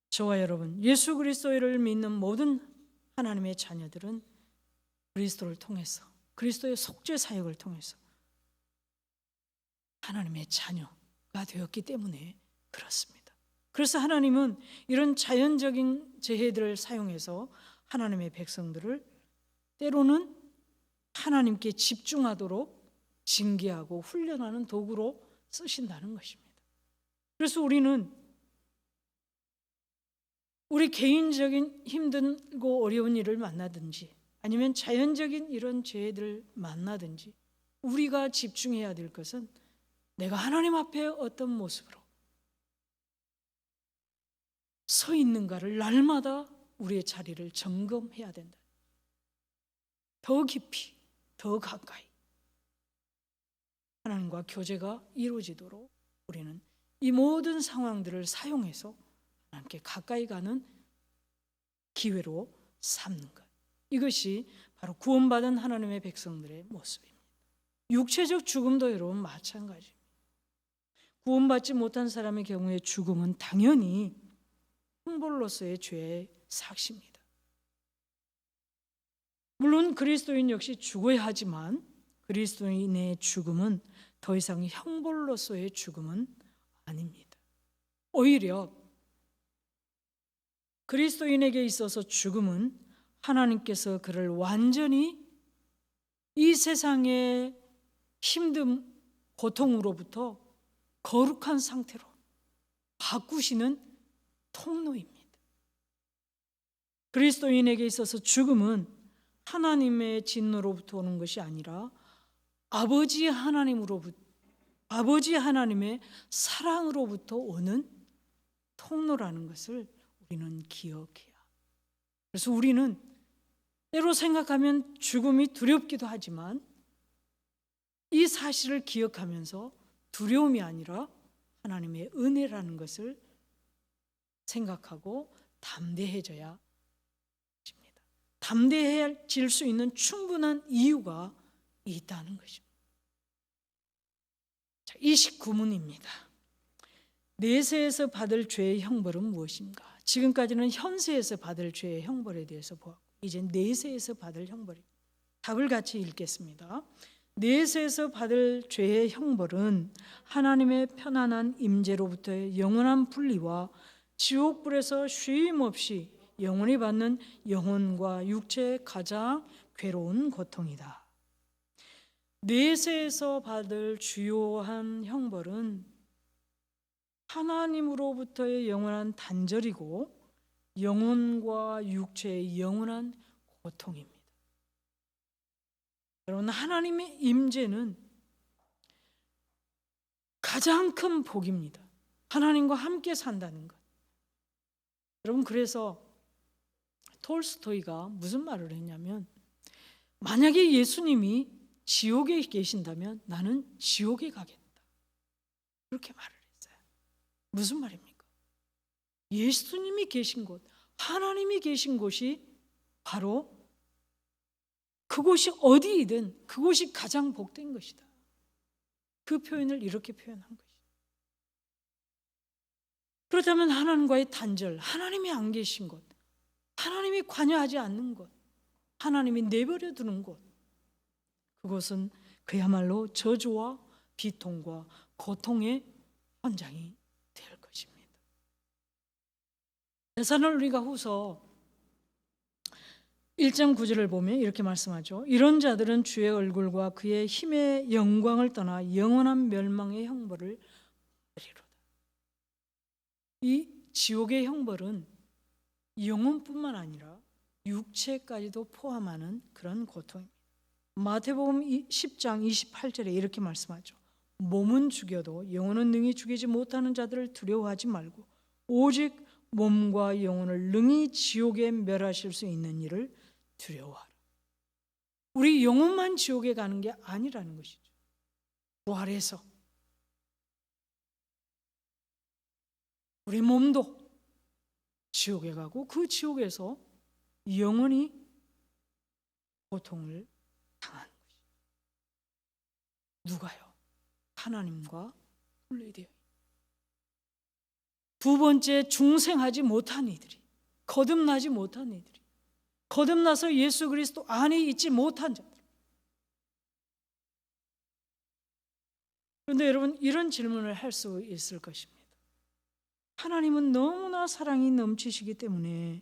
저와 여러분, 예수 그리스도를 믿는 모든 하나님의 자녀들은 그리스도를 통해서, 그리스도의 속죄 사역을 통해서 하나님의 자녀가 되었기 때문에 그렇습니다. 그래서 하나님은 이런 자연적인 재해들을 사용해서 하나님의 백성들을 때로는 하나님께 집중하도록 징계하고 훈련하는 도구로 쓰신다는 것입니다. 그래서 우리는 우리 개인적인 힘들고 어려운 일을 만나든지 아니면 자연적인 이런 죄들을 만나든지 우리가 집중해야 될 것은 내가 하나님 앞에 어떤 모습으로 서 있는가를 날마다 우리의 자리를 점검해야 된다. 더 깊이, 더 가까이 하나님과 교제가 이루어지도록 우리는 이 모든 상황들을 사용해서 하나님께 가까이 가는 기회로 삼는 것. 이것이 바로 구원받은 하나님의 백성들의 모습입니다. 육체적 죽음도 여러분 마찬가지입니다. 구원받지 못한 사람의 경우에 죽음은 당연히 형벌로서의 죄의 삭시입니다. 물론 그리스도인 역시 죽어야 하지만 그리스도인의 죽음은 더 이상 형벌로서의 죽음은 아닙니다. 오히려 그리스도인에게 있어서 죽음은 하나님께서 그를 완전히 이 세상의 힘든 고통으로부터 거룩한 상태로 바꾸시는 통로입니다. 그리스도인에게 있어서 죽음은 하나님의 진노로부터 오는 것이 아니라 아버지 하나님의 사랑으로부터 오는 통로라는 것을 우리는 기억해야. 그래서 우리는 때로 생각하면 죽음이 두렵기도 하지만 이 사실을 기억하면서 두려움이 아니라 하나님의 은혜라는 것을 생각하고 담대해져야 합니다. 담대해질 수 있는 충분한 이유가 있다는 것입니다. 29문입니다. 내세에서 받을 죄의 형벌은 무엇인가? 지금까지는 현세에서 받을 죄의 형벌에 대해서 보았고 이제 내세에서 받을 형벌입니다. 답을 같이 읽겠습니다. 내세에서 받을 죄의 형벌은 하나님의 편안한 임재로부터의 영원한 분리와 지옥불에서 쉼없이 영원히 받는 영혼과 육체의 가장 괴로운 고통이다. 내세에서 받을 주요한 형벌은 하나님으로부터의 영원한 단절이고 영혼과 육체의 영원한 고통입니다. 여러분, 하나님의 임재는 가장 큰 복입니다. 하나님과 함께 산다는 것. 여러분, 그래서 톨스토이가 무슨 말을 했냐면, 만약에 예수님이 지옥에 계신다면 나는 지옥에 가겠다, 그렇게 말을 했어요. 무슨 말입니까? 예수님이 계신 곳, 하나님이 계신 곳이 바로 그곳이 어디이든 그곳이 가장 복된 것이다. 그 표현을 이렇게 표현한 것이다. 그렇다면 하나님과의 단절, 하나님이 안 계신 곳, 하나님이 관여하지 않는 곳, 하나님이 내버려 두는 곳, 그것은 그야말로 저주와 비통과 고통의 현장이 될 것입니다. 데살로니가 후서 1장 9절을 보면 이렇게 말씀하죠. 이런 자들은 주의 얼굴과 그의 힘의 영광을 떠나 영원한 멸망의 형벌을 받으리로다. 이 지옥의 형벌은 영혼뿐만 아니라 육체까지도 포함하는 그런 고통입니다. 마태복음 10장 28절에 이렇게 말씀하죠. 몸은 죽여도 영혼은 능히 죽이지 못하는 자들을 두려워하지 말고 오직 몸과 영혼을 능히 지옥에 멸하실 수 있는 이를 두려워하라. 우리 영혼만 지옥에 가는 게 아니라는 것이죠. 부활해서 우리 몸도 지옥에 가고 그 지옥에서 영원히 고통을 당하는 것이죠. 누가요? 하나님과 분리되어 있는. 두 번째, 중생하지 못한 이들이, 거듭나지 못한 이들이, 거듭나서 예수 그리스도 안에 있지 못한 자들. 그런데 여러분, 이런 질문을 할 수 있을 것입니다. 하나님은 너무나 사랑이 넘치시기 때문에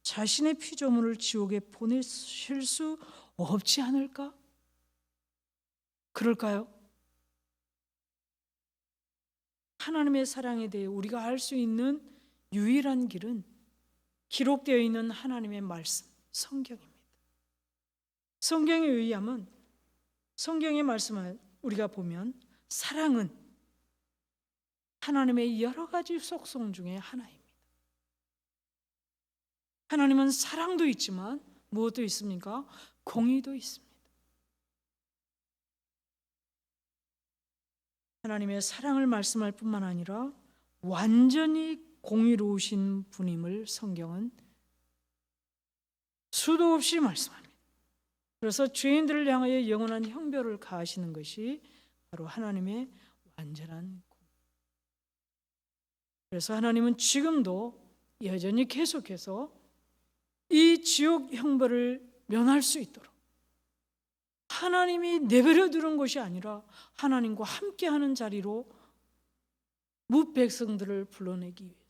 자신의 피조물을 지옥에 보내실 수 없지 않을까? 그럴까요? 하나님의 사랑에 대해 우리가 알 수 있는 유일한 길은 기록되어 있는 하나님의 말씀, 성경입니다. 성경에 의하면, 성경의 말씀을 우리가 보면 사랑은 하나님의 여러 가지 속성 중에 하나입니다. 하나님은 사랑도 있지만 무엇도 있습니까? 공의도 있습니다. 하나님의 사랑을 말씀할 뿐만 아니라 완전히 공의로우신 분임을 성경은 수도 없이 말씀합니다. 그래서 죄인들을 향하여 영원한 형벌을 가하시는 것이 바로 하나님의 완전한 공. 그래서 하나님은 지금도 여전히 계속해서 이 지옥 형벌을 면할 수 있도록 하나님이 내버려 두는 것이 아니라 하나님과 함께하는 자리로 무백성들을 불러내기 위해서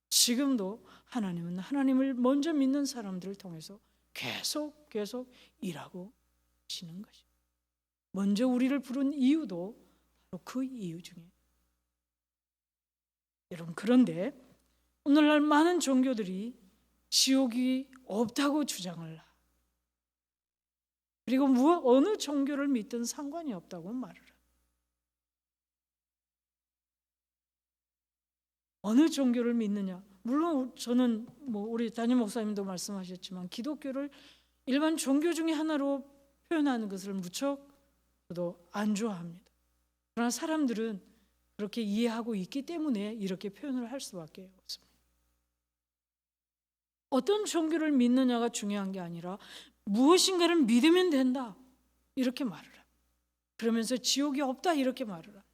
지금도 하나님은 하나님을 먼저 믿는 사람들을 통해서 계속 일하고 계시는 것입니다. 먼저 우리를 부른 이유도 바로 그 이유 중에. 여러분, 그런데 오늘날 많은 종교들이 지옥이 없다고 주장을 합니다. 그리고 어느 종교를 믿든 상관이 없다고 말을 합니다. 어느 종교를 믿느냐? 물론 저는 우리 담임 목사님도 말씀하셨지만 기독교를 일반 종교 중에 하나로 표현하는 것을 무척 저도 안 좋아합니다. 그러나 사람들은 그렇게 이해하고 있기 때문에 이렇게 표현을 할 수밖에 없습니다. 어떤 종교를 믿느냐가 중요한 게 아니라 무엇인가를 믿으면 된다, 이렇게 말을 합니다. 그러면서 지옥이 없다, 이렇게 말을 합니다.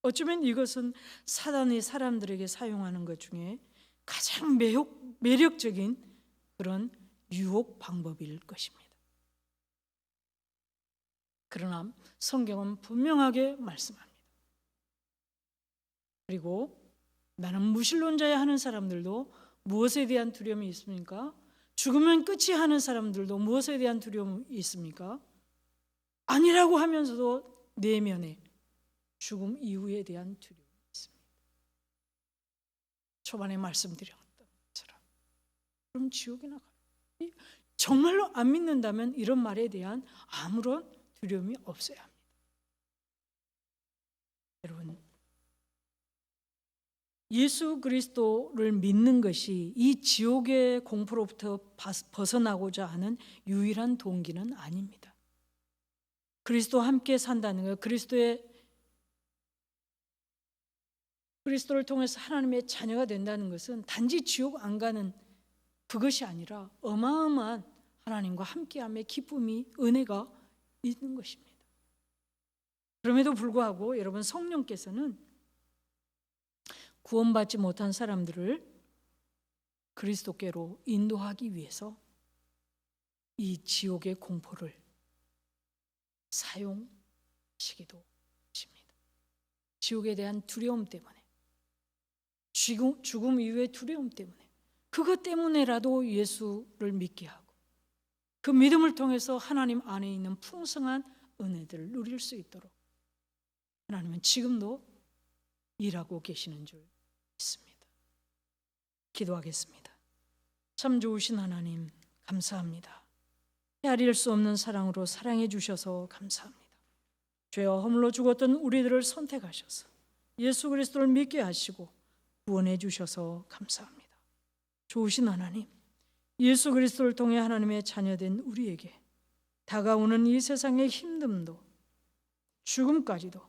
어쩌면 이것은 사단이 사람들에게 사용하는 것 중에 가장 매력적인 그런 유혹 방법일 것입니다. 그러나 성경은 분명하게 말씀합니다. 그리고 나는 무신론자야 하는 사람들도 무엇에 대한 두려움이 있습니까? 죽으면 끝이 하는 사람들도 무엇에 대한 두려움이 있습니까? 아니라고 하면서도 내면에 죽음 이후에 대한 두려움이 있습니다. 초반에 말씀드렸던 것처럼 그럼 지옥이나 가요. 정말로 안 믿는다면 이런 말에 대한 아무런 두려움이 없어야 합니다. 여러분, 예수 그리스도를 믿는 것이 이 지옥의 공포로부터 벗어나고자 하는 유일한 동기는 아닙니다. 그리스도와 함께 산다는 것, 그리스도를 통해서 하나님의 자녀가 된다는 것은 단지 지옥 안 가는 그것이 아니라 어마어마한 하나님과 함께함의 기쁨이, 은혜가 있는 것입니다. 그럼에도 불구하고 여러분, 성령께서는 구원받지 못한 사람들을 그리스도께로 인도하기 위해서 이 지옥의 공포를 사용하시기도 하십니다. 지옥에 대한 두려움 때문에, 죽음 이후의 두려움 때문에, 그것 때문에라도 예수를 믿게 하고 그 믿음을 통해서 하나님 안에 있는 풍성한 은혜들을 누릴 수 있도록 하나님은 지금도 일하고 계시는 줄 믿습니다. 기도하겠습니다. 참 좋으신 하나님, 감사합니다. 헤아릴 수 없는 사랑으로 사랑해 주셔서 감사합니다. 죄와 허물로 죽었던 우리들을 선택하셔서 예수 그리스도를 믿게 하시고 구원해 주셔서 감사합니다. 좋으신 하나님, 예수 그리스도를 통해 하나님의 자녀된 우리에게 다가오는 이 세상의 힘듦도 죽음까지도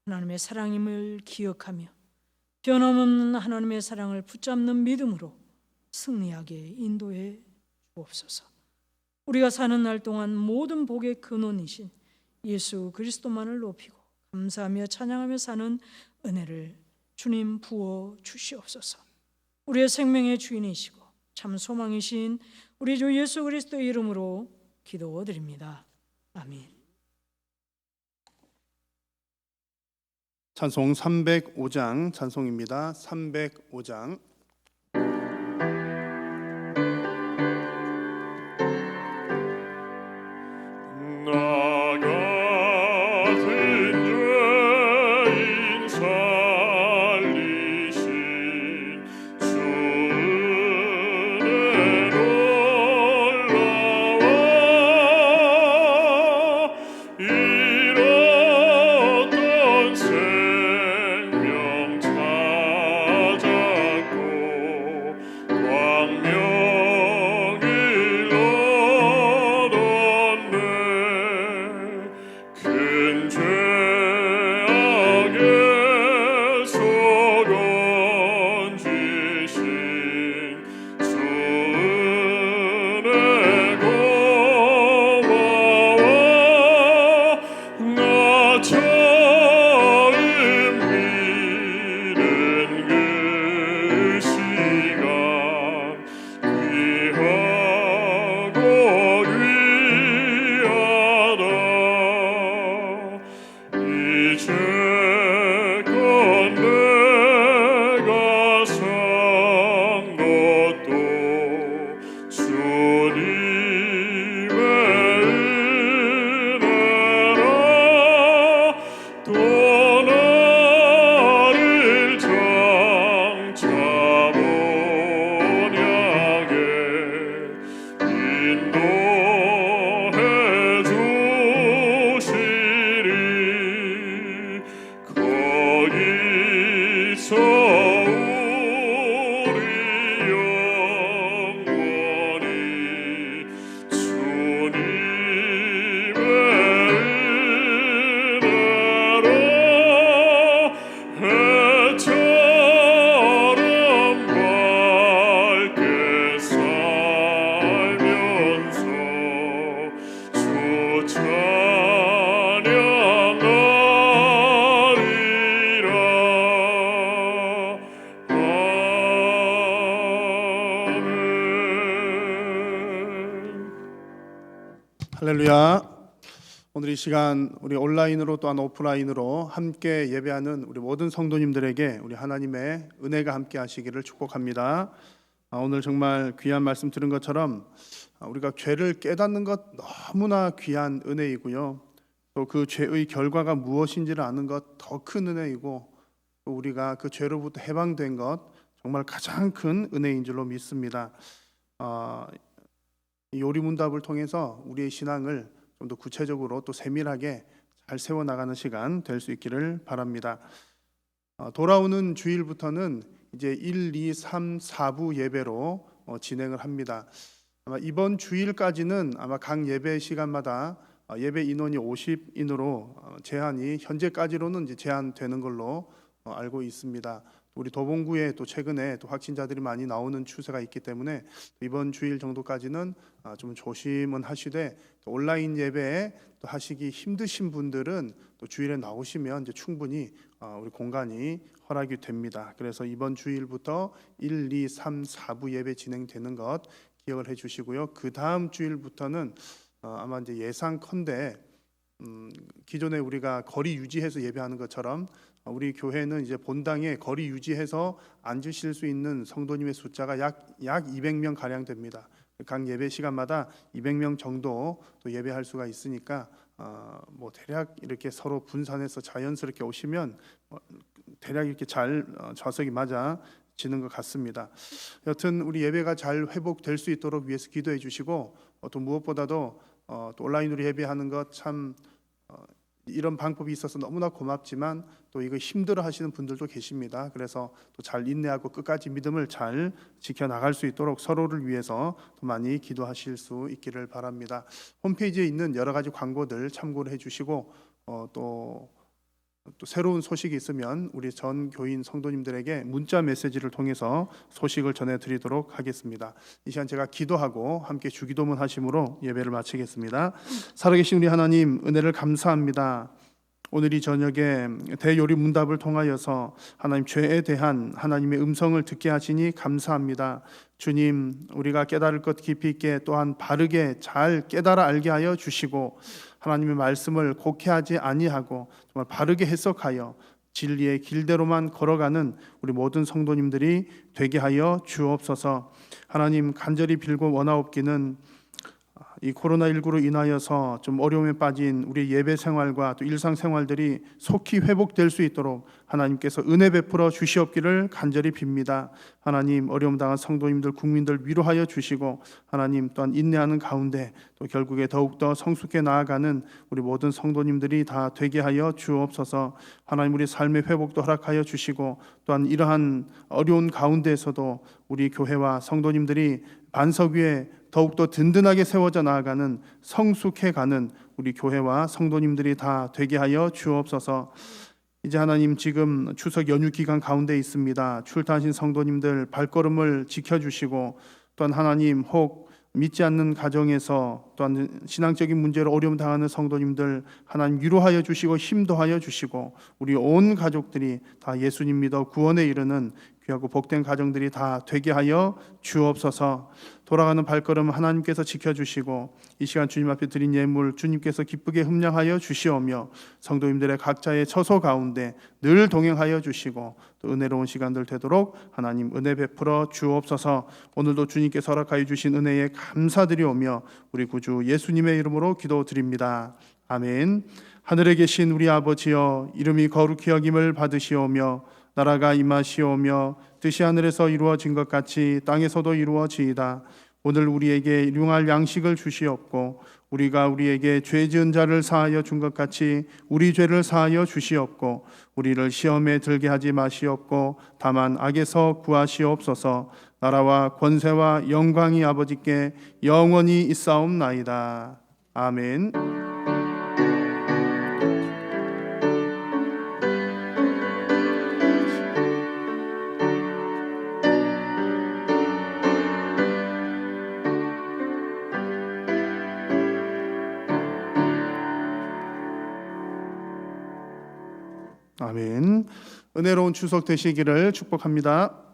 하나님의 사랑임을 기억하며 변함없는 하나님의 사랑을 붙잡는 믿음으로 승리하게 인도해 주옵소서. 우리가 사는 날 동안 모든 복의 근원이신 예수 그리스도만을 높이고 감사하며 찬양하며 사는 은혜를 주님 부어 주시옵소서. 우리의 생명의 주인이시고 참 소망이신 우리 주 예수 그리스도의 이름으로 기도드립니다. 아멘. 찬송 305장 찬송입니다. 305장. 할렐루야. 오늘 이 시간 우리 온라인으로 또한 오프라인으로 함께 예배하는 우리 모든 성도님들에게 우리 하나님의 은혜가 함께 하시기를 축복합니다. 오늘 정말 귀한 말씀 들은 것처럼 우리가 죄를 깨닫는 것 너무나 귀한 은혜이고요. 또 그 죄의 결과가 무엇인지를 아는 것 더 큰 은혜이고, 또 우리가 그 죄로부터 해방된 것 정말 가장 큰 은혜인 줄로 믿습니다. 이 요리문답을 통해서 우리의 신앙을 좀 더 구체적으로 또 세밀하게 잘 세워나가는 시간 될 수 있기를 바랍니다. 돌아오는 주일부터는 이제 1, 2, 3, 4부 예배로 진행을 합니다. 아마 이번 주일까지는 아마 각 예배 시간마다 예배 인원이 50인으로 제한이 현재까지로는 이제 제한되는 걸로 알고 있습니다. 우리 도봉구에 또 최근에 또 확진자들이 많이 나오는 추세가 있기 때문에 이번 주일 정도까지는 좀 조심은 하시되, 또 온라인 예배 또 하시기 힘드신 분들은 또 주일에 나오시면 이제 충분히 우리 공간이 허락이 됩니다. 그래서 이번 주일부터 1, 2, 3, 4부 예배 진행되는 것 기억을 해주시고요. 그 다음 주일부터는 아마 이제 예상컨대 기존에 우리가 거리 유지해서 예배하는 것처럼 우리 교회는 이제 본당에 거리 유지해서 앉으실 수 있는 성도님의 숫자가 약 200명 가량 됩니다. 각 예배 시간마다 200명 정도 또 예배할 수가 있으니까 뭐 대략 이렇게 서로 분산해서 자연스럽게 오시면 대략 이렇게 잘 좌석이 맞아지는 것 같습니다. 여튼 우리 예배가 잘 회복될 수 있도록 위해서 기도해 주시고, 또 무엇보다도 또 온라인으로 예배하는 것 참 이런 방법이 있어서 너무나 고맙지만 또 이거 힘들어 하시는 분들도 계십니다. 그래서 또 잘 인내하고 끝까지 믿음을 잘 지켜나갈 수 있도록 서로를 위해서 또 많이 기도하실 수 있기를 바랍니다. 홈페이지에 있는 여러 가지 광고들 참고를 해주시고, 또 새로운 소식이 있으면 우리 전 교인 성도님들에게 문자 메시지를 통해서 소식을 전해드리도록 하겠습니다. 이 시간 제가 기도하고 함께 주기도문 하심으로 예배를 마치겠습니다. 살아계신 우리 하나님, 은혜를 감사합니다. 오늘 이 저녁에 대요리 문답을 통하여서 하나님 죄에 대한 하나님의 음성을 듣게 하시니 감사합니다. 주님, 우리가 깨달을 것 깊이 있게 또한 바르게 잘 깨달아 알게 하여 주시고, 하나님의 말씀을 곡해하지 아니하고 정말 바르게 해석하여 진리의 길대로만 걸어가는 우리 모든 성도님들이 되게 하여 주옵소서. 하나님, 간절히 빌고 원하옵기는 이 코로나19로 인하여서 좀 어려움에 빠진 우리 예배 생활과 또 일상 생활들이 속히 회복될 수 있도록 하나님께서 은혜 베풀어 주시옵기를 간절히 빕니다. 하나님, 어려움 당한 성도님들, 국민들 위로하여 주시고, 하나님 또한 인내하는 가운데 또 결국에 더욱더 성숙해 나아가는 우리 모든 성도님들이 다 되게 하여 주옵소서. 하나님, 우리 삶의 회복도 허락하여 주시고, 또한 이러한 어려운 가운데에서도 우리 교회와 성도님들이 반석 위에 더욱더 든든하게 세워져 나아가는 성숙해가는 우리 교회와 성도님들이 다 되게 하여 주옵소서. 이제 하나님, 지금 추석 연휴 기간 가운데 있습니다. 출타하신 성도님들 발걸음을 지켜주시고, 또한 하나님, 혹 믿지 않는 가정에서 또한 신앙적인 문제로 어려움 당하는 성도님들 하나님 위로하여 주시고 힘도하여 주시고, 우리 온 가족들이 다 예수님 믿어 구원에 이르는 귀하고 복된 가정들이 다 되게 하여 주옵소서. 돌아가는 발걸음 하나님께서 지켜주시고, 이 시간 주님 앞에 드린 예물 주님께서 기쁘게 흠량하여 주시오며, 성도님들의 각자의 처소 가운데 늘 동행하여 주시고, 또 은혜로운 시간들 되도록 하나님 은혜 베풀어 주옵소서. 오늘도 주님께서 허락하여 주신 은혜에 감사드리오며 우리 구주 예수님의 이름으로 기도드립니다. 아멘. 하늘에 계신 우리 아버지여, 이름이 거룩히 여김을 받으시오며 나라가 임하시오며 뜻이 하늘에서 이루어진 것 같이 땅에서도 이루어지이다. 오늘 우리에게 일용할 양식을 주시옵고, 우리가 우리에게 죄 지은 자를 사하여 준 것 같이 우리 죄를 사하여 주시옵고, 우리를 시험에 들게 하지 마시옵고 다만 악에서 구하시옵소서. 나라와 권세와 영광이 아버지께 영원히 있사옵나이다. 아멘. 아멘. 은혜로운 추석 되시기를 축복합니다.